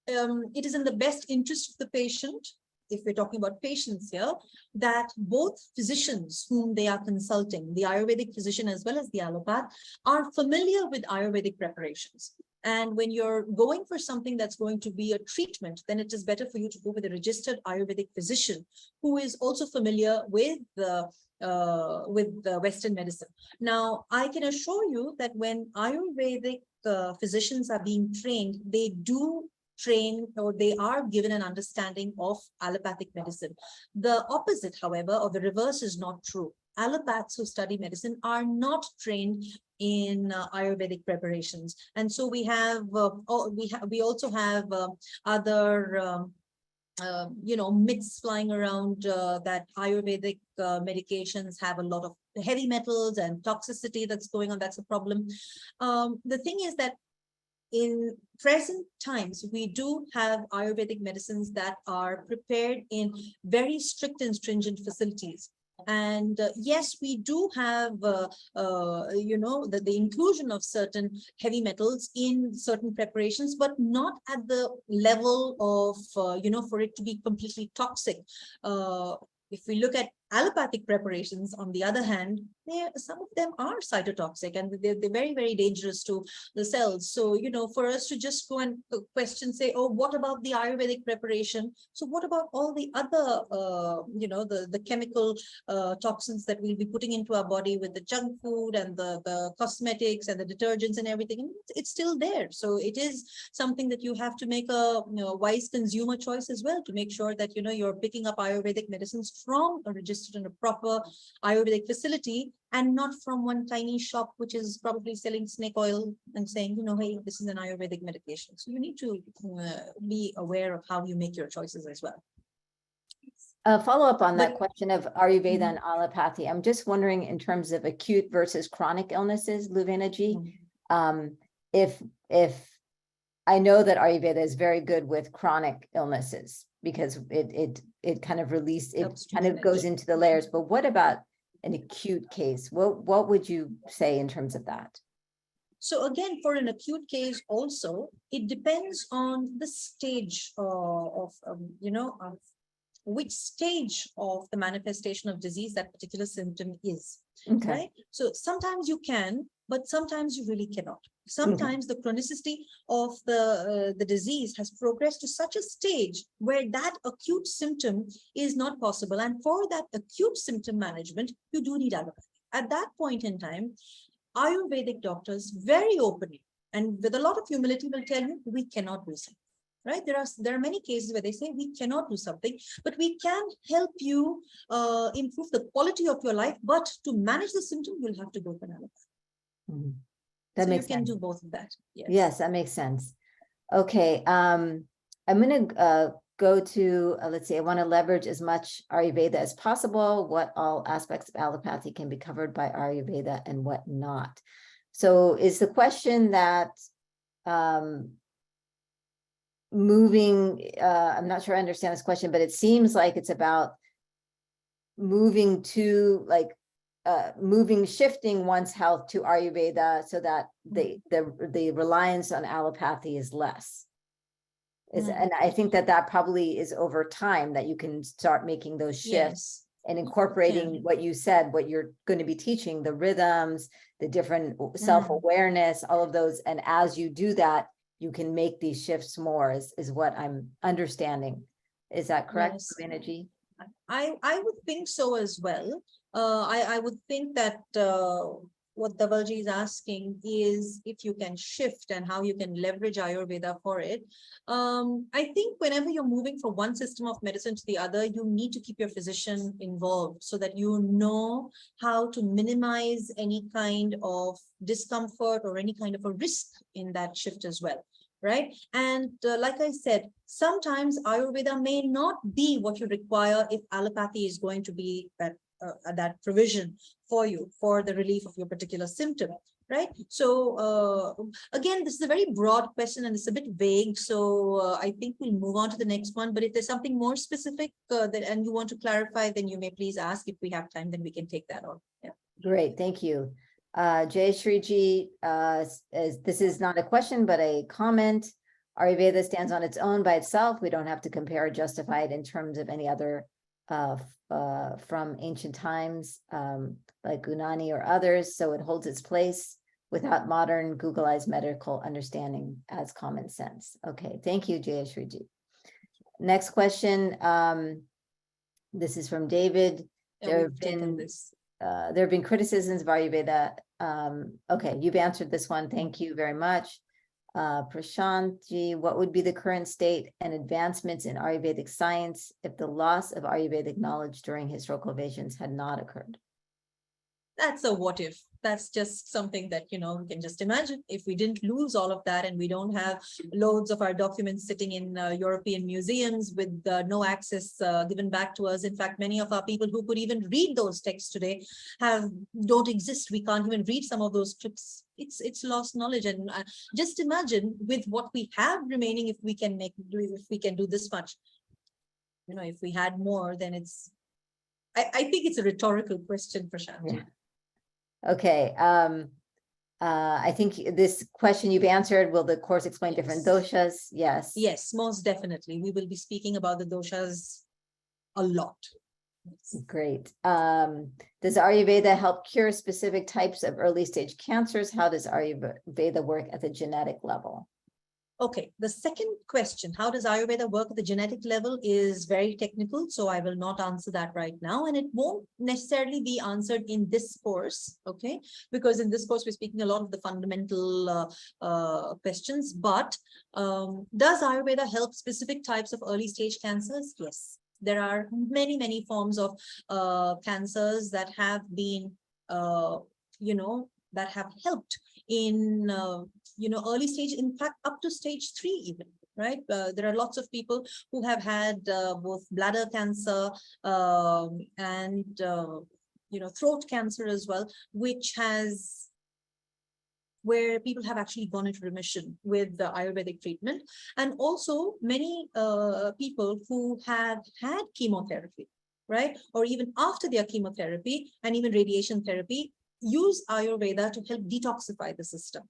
in the best interest of the patient, if we're talking about patients here, that both physicians whom they are consulting, the Ayurvedic physician as well as the allopath, are familiar with Ayurvedic preparations. And when you're going for something that's going to be a treatment, then it is better for you to go with a registered Ayurvedic physician who is also familiar with the Western medicine. Now, I can assure you that when Ayurvedic physicians are being trained, they do train, or they are given an understanding of allopathic medicine. The opposite, however, or the reverse is not true. Allopaths who study medicine are not trained in Ayurvedic preparations, and so we also have other myths flying around that Ayurvedic medications have a lot of heavy metals and toxicity that's going on. That's a problem. The thing is that in present times, we do have Ayurvedic medicines that are prepared in very strict and stringent facilities. And yes, we do have, the inclusion of certain heavy metals in certain preparations, but not at the level of, for it to be completely toxic. If we look at allopathic preparations, on the other hand, some of them are cytotoxic, and they're very, very dangerous to the cells. So, for us to just go and question, say, oh, what about the Ayurvedic preparation? So what about all the other, the chemical toxins that we'll be putting into our body with the junk food and the cosmetics and the detergents and everything? It's still there. So it is something that you have to make a wise consumer choice as well, to make sure that, you're picking up Ayurvedic medicines from a registered in a proper Ayurvedic facility, and not from one tiny shop which is probably selling snake oil and saying, hey, this is an Ayurvedic medication. So you need to be aware of how you make your choices as well. Follow up on that question of Ayurveda Mhm. and allopathy. I'm just wondering, in terms of acute versus chronic illnesses, Luvena ji, if I know that Ayurveda is very good with chronic illnesses, because it kind of goes into the layers. But what about an acute case? What would you say in terms of that? So again, for an acute case also, it depends on the stage of which stage of the manifestation of disease that particular symptom is. Okay. Right? So sometimes you can, but sometimes you really cannot. Sometimes the chronicity of the disease has progressed to such a stage where that acute symptom is not possible. And for that acute symptom management, you do need allopathy. At that point in time, Ayurvedic doctors very openly and with a lot of humility will tell you, we cannot do something. Right? There are many cases where they say we cannot do something, but we can help you improve the quality of your life. But to manage the symptom, you'll have to go for an allopathy. That so makes you can sense. do both of that. Yes, that makes sense. Okay. I'm going to go to, let's see, I want to leverage as much Ayurveda as possible. What all aspects of allopathy can be covered by Ayurveda and what not? So is the question that moving, I'm not sure I understand this question, but it seems like it's about moving to shifting one's health to Ayurveda so that the reliance on allopathy is less. And I think that probably is over time that you can start making those shifts and incorporating what you said, what you're going to be teaching, the rhythms, the different self-awareness, all of those. And as you do that, you can make these shifts more, is what I'm understanding. Is that correct, Luvena ji? I would think so as well. I would think that what Dhavalji is asking is if you can shift and how you can leverage Ayurveda for it. I think whenever you're moving from one system of medicine to the other, you need to keep your physician involved so that you know how to minimize any kind of discomfort or any kind of a risk in that shift as well. Right. And like I said, sometimes Ayurveda may not be what you require if allopathy is going to be that provision for you for the relief of your particular symptom. Right. So again, this is a very broad question and it's a bit vague. So I think we'll move on to the next one. But if there's something more specific and you want to clarify, then you may please ask. If we have time, then we can take that on. Yeah. Great, thank you. Jayashriji, this is not a question, but a comment. Ayurveda stands on its own by itself. We don't have to compare or justify it in terms of any other from ancient times, like Unani or others. So it holds its place without modern Googleized medical understanding as common sense. Okay, thank you, Jayashriji. Next question. This is from David. There have been criticisms of Ayurveda. Okay, you've answered this one. Thank you very much. Prashantji, what would be the current state and advancements in Ayurvedic science if the loss of Ayurvedic knowledge during historical evasions had not occurred? That's a what if. That's just something that, we can just imagine if we didn't lose all of that and we don't have loads of our documents sitting in European museums with no access given back to us. In fact, many of our people who could even read those texts today don't exist. We can't even read some of those scripts. It's lost knowledge. And just imagine with what we have remaining, if we can do this much, if we had more, then I think it's a rhetorical question, Prashant. Yeah. Okay. I think this question you've answered. Will the course explain different doshas? Yes. Yes, most definitely. We will be speaking about the doshas a lot. Great. Does Ayurveda help cure specific types of early stage cancers? How does Ayurveda work at the genetic level? Okay, the second question, how does Ayurveda work at the genetic level, is very technical, so I will not answer that right now, and it won't necessarily be answered in this course, okay? Because in this course, we're speaking a lot of the fundamental questions, but does Ayurveda help specific types of early stage cancers? Yes, there are many, many forms of cancers that have been, that have helped in early stage, in fact, up to stage 3 even, right? There are lots of people who have had both bladder cancer and, throat cancer as well, where people have actually gone into remission with the Ayurvedic treatment. And also many people who have had chemotherapy, right? Or even after their chemotherapy and even radiation therapy, use Ayurveda to help detoxify the system.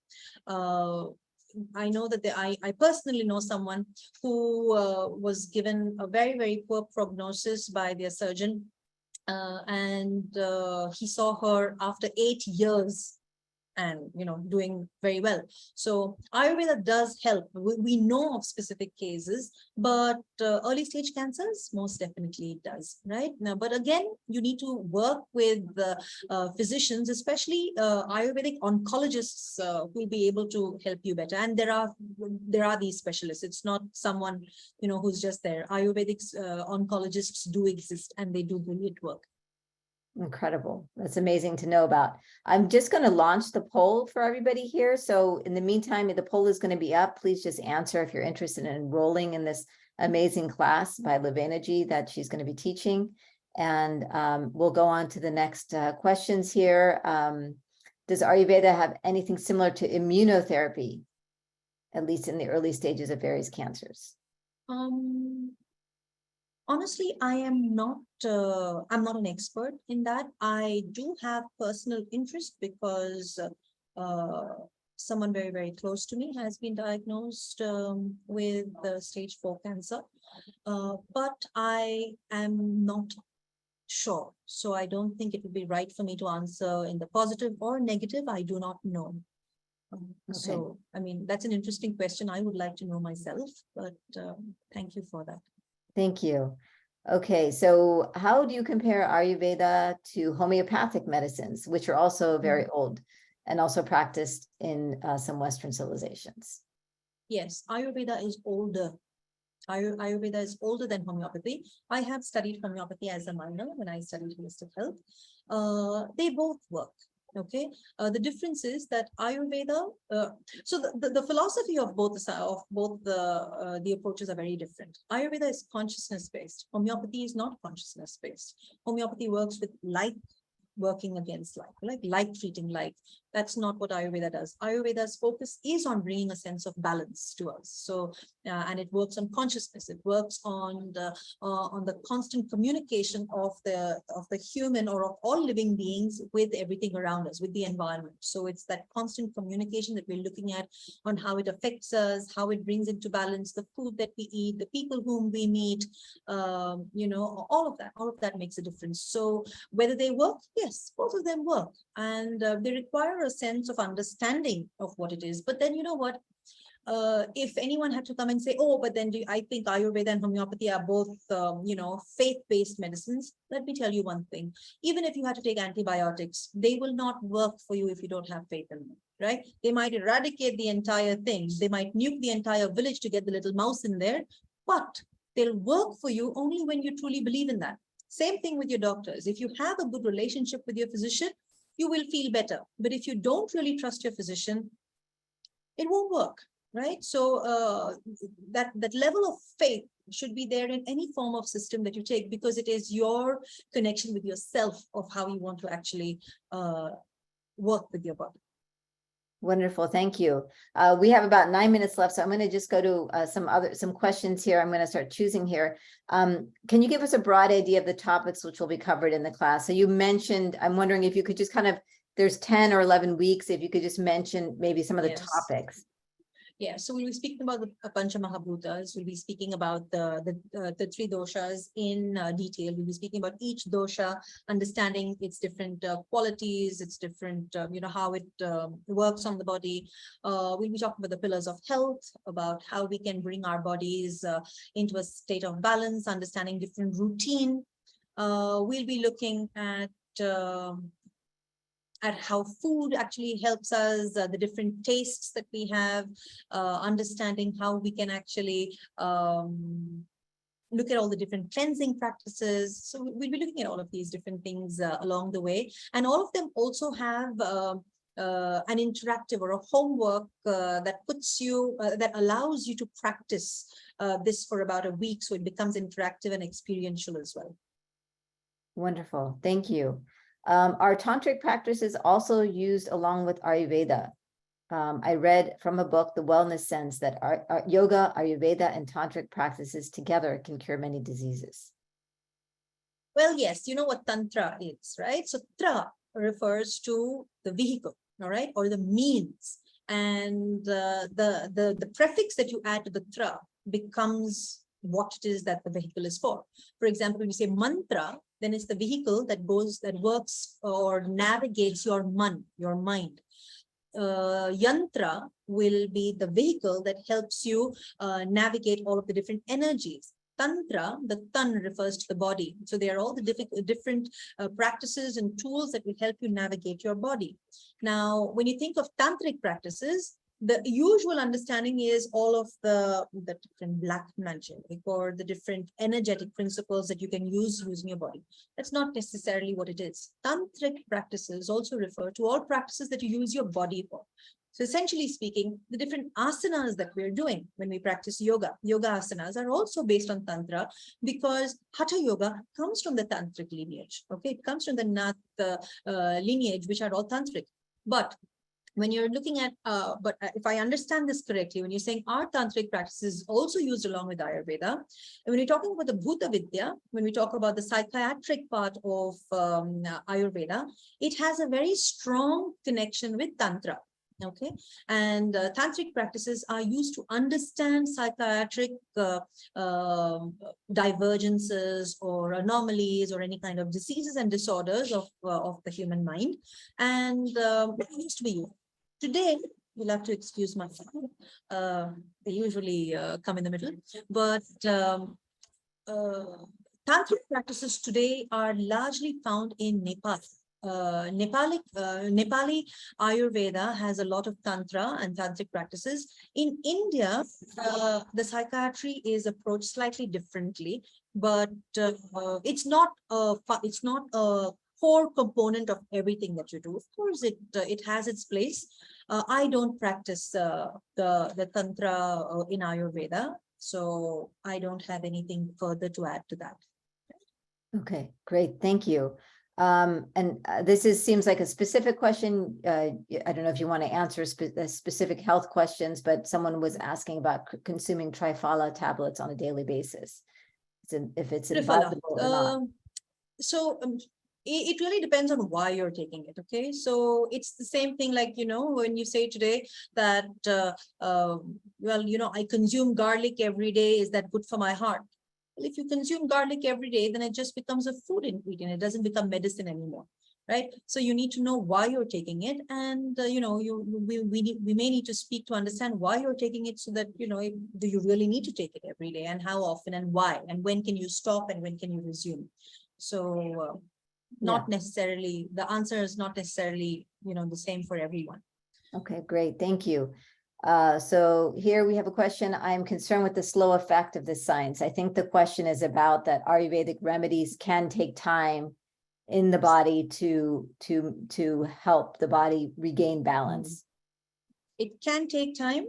I know that I personally know someone who was given a very, very poor prognosis by their surgeon. And he saw her after 8 years and doing very well. So Ayurveda does help. We know of specific cases, but early stage cancers, most definitely it does, right? Now, but again, you need to work with physicians, especially Ayurvedic oncologists who will be able to help you better. And there are these specialists. It's not someone who's just there. Ayurvedic oncologists do exist and they do brilliant work. Incredible. That's amazing to know about. I'm just going to launch the poll for everybody here. So in the meantime, the poll is going to be up. Please just answer if you're interested in enrolling in this amazing class by Levena that she's going to be teaching. And we'll go on to the next questions here. Does Ayurveda have anything similar to immunotherapy, at least in the early stages of various cancers? Honestly, I'm not an expert in that. I do have personal interest because someone very, very close to me has been diagnosed with stage 4 cancer. But I am not sure. So I don't think it would be right for me to answer in the positive or negative. I do not know. Okay. So, I mean, that's an interesting question. I would like to know myself, but thank you for that. Thank you. Okay, so how do you compare Ayurveda to homeopathic medicines, which are also very old and also practiced in some Western civilizations? Yes, Ayurveda is older. Ayurveda is older than homeopathy. I have studied homeopathy as a minor when I studied holistic health. They both work. Okay. The difference is that Ayurveda. So the philosophy of both the approaches are very different. Ayurveda is consciousness based. Homeopathy is not consciousness based. Homeopathy works with like working against like treating like. That's not what Ayurveda does. Ayurveda's focus is on bringing a sense of balance to us. So, and it works on consciousness. It works on the constant communication of the human or of all living beings with everything around us, with the environment. So it's that constant communication that we're looking at on how it affects us, how it brings into balance the food that we eat, the people whom we meet. All of that makes a difference. So whether they work, yes, both of them work, and they require a sense of understanding of what it is. But then, you know what? If anyone had to come and say, oh, but then I think Ayurveda and homeopathy are both, faith-based medicines. Let me tell you one thing. Even if you had to take antibiotics, they will not work for you if you don't have faith in them, right? They might eradicate the entire thing. They might nuke the entire village to get the little mouse in there, but they'll work for you only when you truly believe in that. Same thing with your doctors. If you have a good relationship with your physician, you will feel better. But if you don't really trust your physician, it won't work, right? So that level of faith should be there in any form of system that you take, because it is your connection with yourself of how you want to actually work with your body. Wonderful, thank you. We have about 9 minutes left, so I'm going to just go to some questions here. I'm going to start choosing here. Can you give us a broad idea of the topics which will be covered in the class? So you mentioned, I'm wondering if you could just kind of, there's 10 or 11 weeks, if you could just mention maybe some of the topics. Yeah, so we'll be speaking about the Pancha Mahabhutas. We'll be speaking about the three doshas in detail. We'll be speaking about each dosha, understanding its different qualities, its different, how it works on the body. We'll be talking about the pillars of health, about how we can bring our bodies into a state of balance, understanding different routine. We'll be looking at how food actually helps us, the different tastes that we have, understanding how we can actually look at all the different cleansing practices. So we'll be looking at all of these different things along the way. And all of them also have an interactive or a homework that that allows you to practice this for about a week. So it becomes interactive and experiential as well. Wonderful, thank you. Are tantric practices also used along with Ayurveda? I read from a book, The Wellness Sense, that yoga, Ayurveda, and tantric practices together can cure many diseases. Well, yes, you know what tantra is, right? So tra refers to the vehicle, all right, or the means, and the prefix that you add to the tra becomes what it is that the vehicle is for. For example, when you say mantra, then it's the vehicle that works or navigates your mind. Yantra will be the vehicle that helps you navigate all of the different energies. Tantra, the tan refers to the body. So they are all the different practices and tools that will help you navigate your body. Now, when you think of tantric practices, the usual understanding is all of the different black magic or the different energetic principles that you can use using your body. That's not necessarily what it is. Tantric practices also refer to all practices that you use your body for. So essentially speaking, the different asanas that we're doing when we practice yoga asanas are also based on tantra, because hatha yoga comes from the tantric lineage. Okay, it comes from the nath lineage, which are all tantric. But when you're looking at, if I understand this correctly, when you're saying our tantric practices also used along with Ayurveda, and when you're talking about the Bhuta Vidya, when we talk about the psychiatric part of Ayurveda, it has a very strong connection with Tantra. Okay, and tantric practices are used to understand psychiatric divergences or anomalies or any kind of diseases and disorders of the human mind, and it used to be used. Today, you'll have to excuse myself. They usually come in the middle, but Tantric practices today are largely found in Nepal. Nepali Ayurveda has a lot of Tantra and Tantric practices. In India, the psychiatry is approached slightly differently, but it's not a core component of everything that you do. Of course, it has its place. I don't practice the Tantra in Ayurveda, so I don't have anything further to add to that. Okay, great. Thank you. Seems like a specific question. I don't know if you want to answer specific health questions, but someone was asking about consuming Triphala tablets on a daily basis. If it's advisable or not. It really depends on why you're taking it. Okay, so it's the same thing like, when you say today that, I consume garlic every day. Is that good for my heart? Well, if you consume garlic every day, then it just becomes a food ingredient. It doesn't become medicine anymore, right? So you need to know why you're taking it, and we may need to speak to understand why you're taking it, so that do you really need to take it every day, and how often, and why, and when can you stop, and when can you resume? So not necessarily, the answer is not necessarily the same for everyone. Okay, great, thank you. So here we have a question. I'm concerned with the slow effect of this science. I think the question is about that Ayurvedic remedies can take time in the body to help the body regain balance. It can take time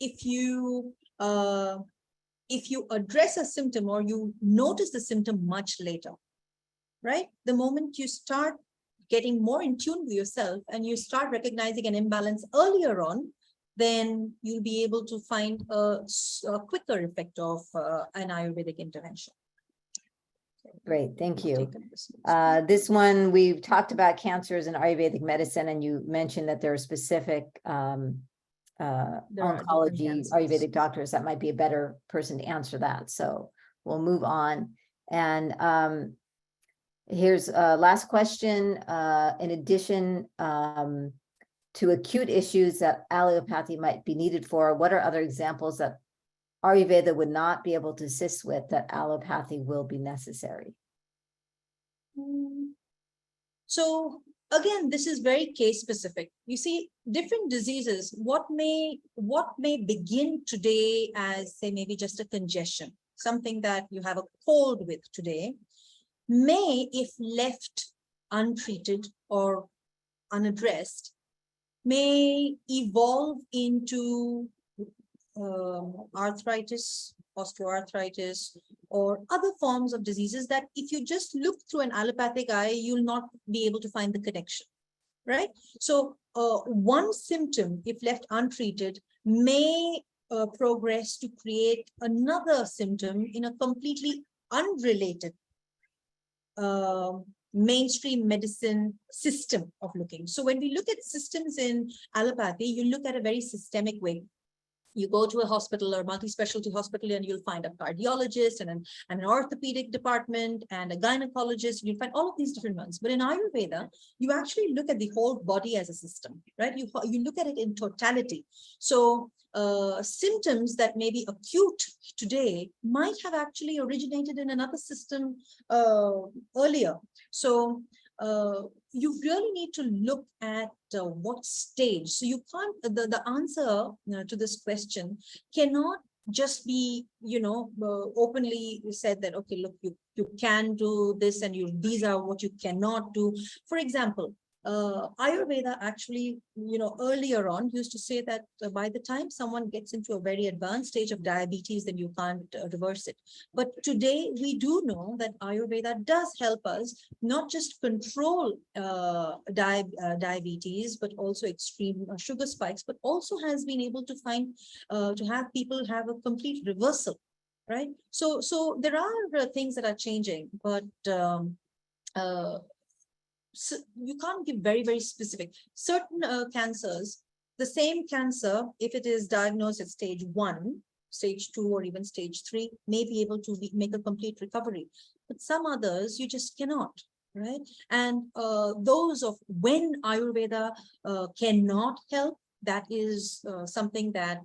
if you address a symptom, or you notice the symptom much later, right? The moment you start getting more in tune with yourself and you start recognizing an imbalance earlier on, then you'll be able to find a quicker effect of an Ayurvedic intervention. Great, thank you. This one, we've talked about cancers in Ayurvedic medicine, and you mentioned that there are specific oncology Ayurvedic doctors that might be a better person to answer that. So we'll move on. And here's a last question. In addition to acute issues that allopathy might be needed for, what are other examples that Ayurveda would not be able to assist with that allopathy will be necessary? So again, this is very case specific. You see, different diseases, what may begin today as, say, maybe just a congestion, something that you have a cold with today, may, if left untreated or unaddressed, may evolve into arthritis, osteoarthritis, or other forms of diseases that if you just look through an allopathic eye, you'll not be able to find the connection, right? So one symptom, if left untreated, may progress to create another symptom in a completely unrelated mainstream medicine system of looking. So when we look at systems in allopathy, you look at a very systemic way. You go to a hospital or multi-specialty hospital, and you'll find a cardiologist and an orthopedic department and a gynecologist. You'll find all of these different ones. But in Ayurveda, you actually look at the whole body as a system, right? You look at it in totality. So symptoms that may be acute today might have actually originated in another system earlier. So you really need to look at what stage. So you can't, the answer to this question cannot just be, openly said that, okay, look, you can do this, and these are what you cannot do. For example, Ayurveda actually, earlier on used to say that by the time someone gets into a very advanced stage of diabetes, then you can't reverse it. But today we do know that Ayurveda does help us not just control diabetes, but also extreme sugar spikes, but also has been able to find, to have people have a complete reversal, right? So there are things that are changing, but so you can't give very, very specific. Certain cancers, the same cancer, if it is diagnosed at stage 1, stage 2, or even stage 3, may be able to make a complete recovery. But some others, you just cannot, right? And those of when Ayurveda cannot help, that is something that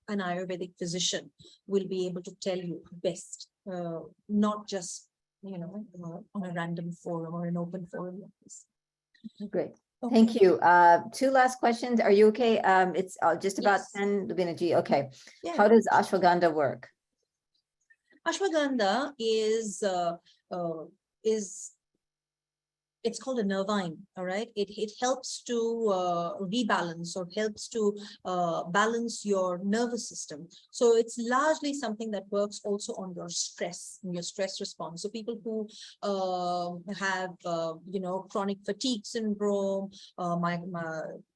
an Ayurvedic physician will be able to tell you best, not just on a random forum or an open forum like this. Great. Okay. Thank you. Two last questions. Are you okay? It's just about Yes. 10, Lubina G. Okay. Yeah. How does ashwagandha work? Ashwagandha is it's called a nervine, all right? It helps to rebalance or helps to balance your nervous system. So it's largely something that works also on your stress, your stress response. So people who have, chronic fatigue syndrome,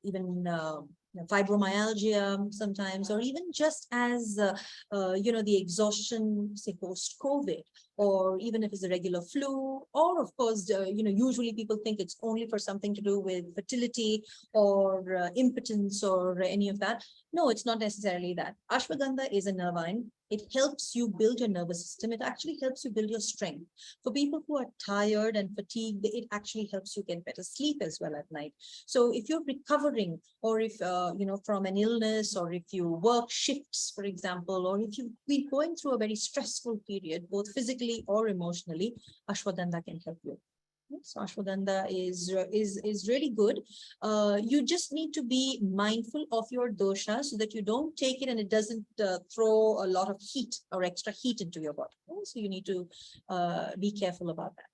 even fibromyalgia sometimes, or even just as, the exhaustion, say, post-COVID, or even if it's a regular flu, or of course, usually people think it's only for something to do with fertility or impotence or any of that. No, it's not necessarily that. Ashwagandha is a nervine. It helps you build your nervous system. It actually helps you build your strength. For people who are tired and fatigued, it actually helps you get better sleep as well at night. So if you're recovering, or if, from an illness, or if you work shifts, for example, or if you've been going through a very stressful period, both physically or emotionally, ashwagandha can help you. So ashwagandha is really good. You just need to be mindful of your dosha so that you don't take it and it doesn't throw a lot of heat or extra heat into your body. So you need to be careful about that.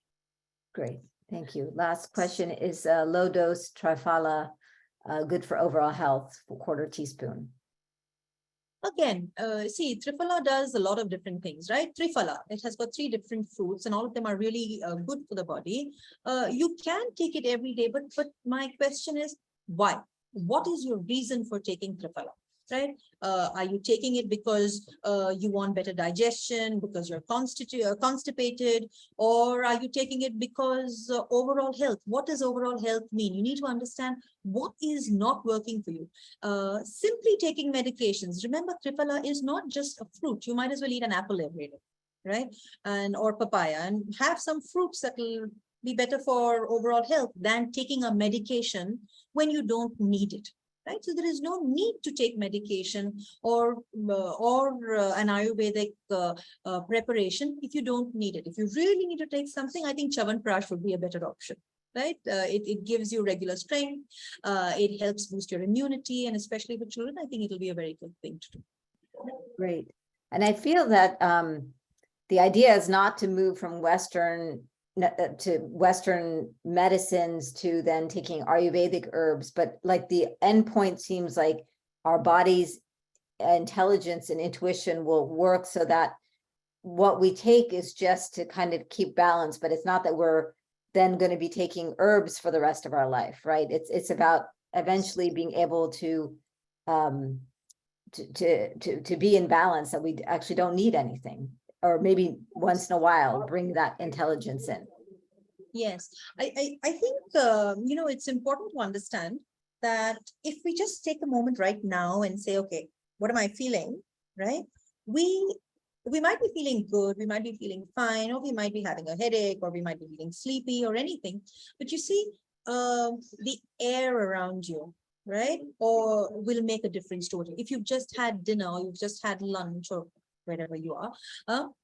Great. Thank you. Last question is low dose triphala good for overall health, 1/4 teaspoon. Again, see, triphala does a lot of different things, right? Triphala, it has got 3 different fruits and all of them are really good for the body. You can take it every day, but my question is, why? What is your reason for taking triphala, right? Are you taking it because you want better digestion, because you're constipated, or are you taking it because overall health? What does overall health mean? You need to understand what is not working for you. Simply taking medications. Remember, triphala is not just a fruit. You might as well eat an apple every day, right? Or papaya, and have some fruits that will be better for overall health than taking a medication when you don't need it. Right, so there is no need to take medication or an Ayurvedic preparation if you don't need it. If you really need to take something, I think Chyawanprash would be a better option. Right, it gives you regular strength. It helps boost your immunity, and especially for children, I think it will be a very good thing to do. Great, and I feel that the idea is not to move from Western medicines to then taking Ayurvedic herbs, but like the end point seems like our body's intelligence and intuition will work so that what we take is just to kind of keep balance, but it's not that we're then going to be taking herbs for the rest of our life, right? It's about eventually being able to be in balance, that we actually don't need anything, or maybe once in a while bring that intelligence in. Yes, I think, it's important to understand that if we just take a moment right now and say, okay, what am I feeling, right? We might be feeling good, we might be feeling fine, or we might be having a headache, or we might be feeling sleepy or anything. But you see, the air around you, right? Or will make a difference to it. If you've just had dinner, or you've just had lunch, or wherever you are,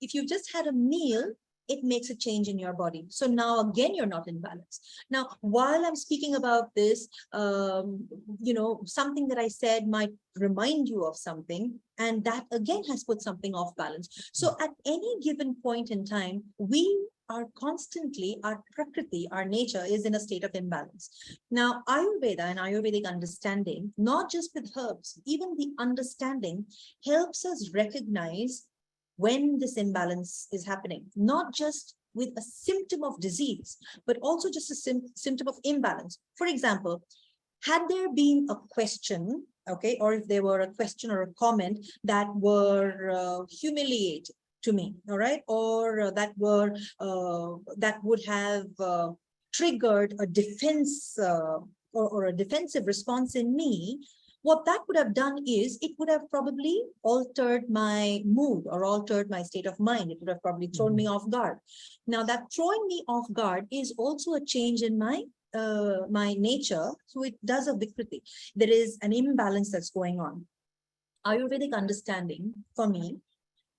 if you've just had a meal, it makes a change in your body. So now again, you're not in balance. Now, while I'm speaking about this, something that I said might remind you of something, and that again has put something off balance. So at any given point in time, we are constantly, our prakriti, our nature is in a state of imbalance. Now, Ayurveda and Ayurvedic understanding, not just with herbs, even the understanding helps us recognize when this imbalance is happening, not just with a symptom of disease, but also just a symptom of imbalance. For example, had there been a question, okay, or if there were a question or a comment that were humiliating to me, all right, or that would have triggered a defense or a defensive response in me, what that would have done is it would have probably altered my mood or altered my state of mind. It would have probably thrown me off guard. Now, that throwing me off guard is also a change in my nature. So it does a vikriti. There is an imbalance that's going on. Ayurvedic understanding for me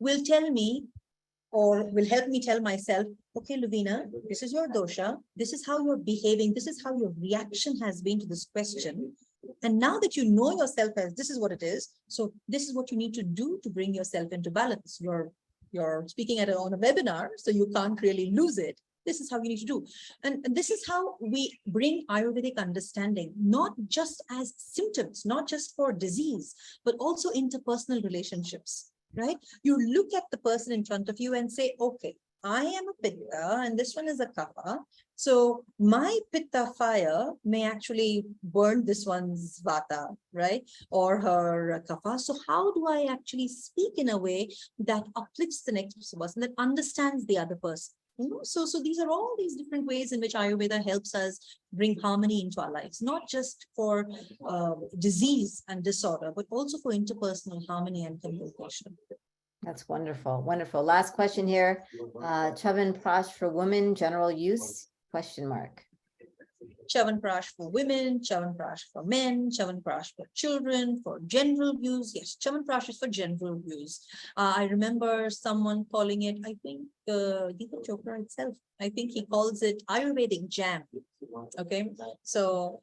will tell me, or will help me tell myself, okay, Luvina, this is your dosha. This is how you're behaving. This is how your reaction has been to this question. And now that you know yourself as this is what it is, so this is what you need to do to bring yourself into balance. You're speaking on a webinar, so you can't really lose it. This is how you need to do. And this is how we bring Ayurvedic understanding, not just as symptoms, not just for disease, but also interpersonal relationships, right? You look at the person in front of you and say, okay, I am a Pitta and this one is a Kapha. So my Pitta fire may actually burn this one's Vata, right? Or her Kapha. So how do I actually speak in a way that uplifts the next person, that understands the other person? So these are all these different ways in which Ayurveda helps us bring harmony into our lives, not just for disease and disorder, but also for interpersonal harmony and communication. That's wonderful. Wonderful. Last question here. Chavan Prash for women, general use? Question mark. Chavanprash for women, Chavanprash for men, Chavanprash for children, for general use. Yes, Chavanprash is for general use. I remember someone calling it, I think, Deepak Chopra itself, I think he calls it Ayurvedic jam. Okay, so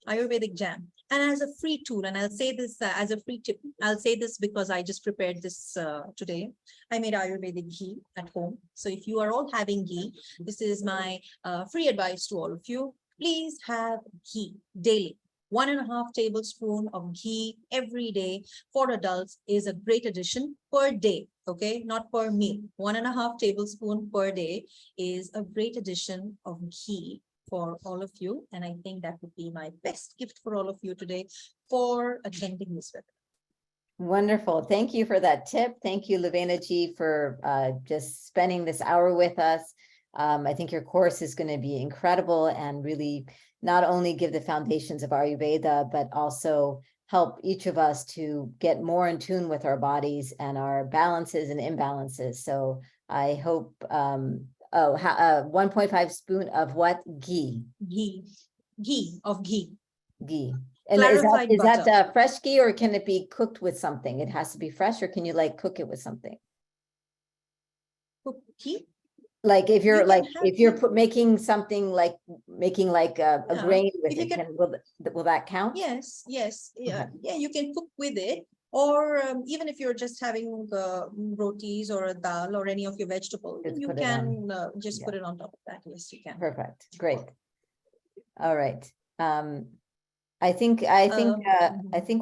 Ayurvedic jam. And as a free tool, and I'll say this as a free tip, I'll say this because I just prepared this today. I made Ayurvedic ghee at home. So if you are all having ghee, this is my free advice to all of you. Please have ghee daily. 1.5 tablespoons of ghee every day for adults is a great addition per day. Okay, not per meal. 1.5 tablespoons per day is a great addition of ghee for all of you. And I think that would be my best gift for all of you today for attending this webinar. Wonderful. Thank you for that tip. Thank you, Luvina ji, for just spending this hour with us. I think your course is going to be incredible and really not only give the foundations of Ayurveda, but also help each of us to get more in tune with our bodies and our balances and imbalances. So I hope 1.5 spoon of what? Ghee. Ghee. Ghee. And Clarified is butter. that fresh ghee, or can it be cooked with something? It has to be fresh, or can you like cook it with something? Ghee? Like if you're ghee. making something like a Yeah. grain with If you it, can- will that count? Yes, yeah, Okay. yeah. You can cook with it, or even if you're just having rotis or a dal or any of your vegetables, Just you put it can just yeah. put it on top of that. Yes, you can. Perfect. Great. All right. I think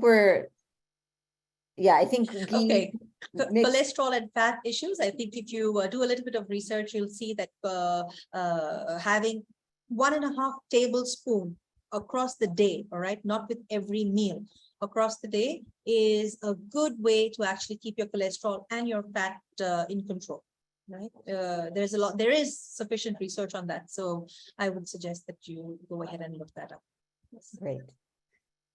we're, yeah, I think ghee. Okay. Cholesterol and fat issues. I think if you do a little bit of research, you'll see that having 1.5 tablespoons across the day, all right, not with every meal, across the day is a good way to actually keep your cholesterol and your fat in control. Right. There is sufficient research on that. So I would suggest that you go ahead and look that up. Yes. Great.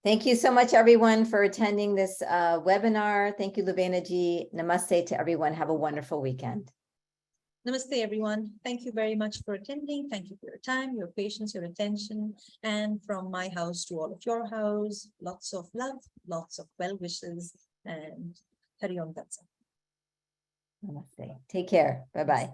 Thank you so much, everyone, for attending this webinar. Thank you, Luvina ji. Namaste to everyone. Have a wonderful weekend. Namaste, everyone. Thank you very much for attending. Thank you for your time, your patience, your attention. And from my house to all of your house, lots of love, lots of well wishes, and Hari Om Tat Sat. Namaste. Take care. Bye-bye.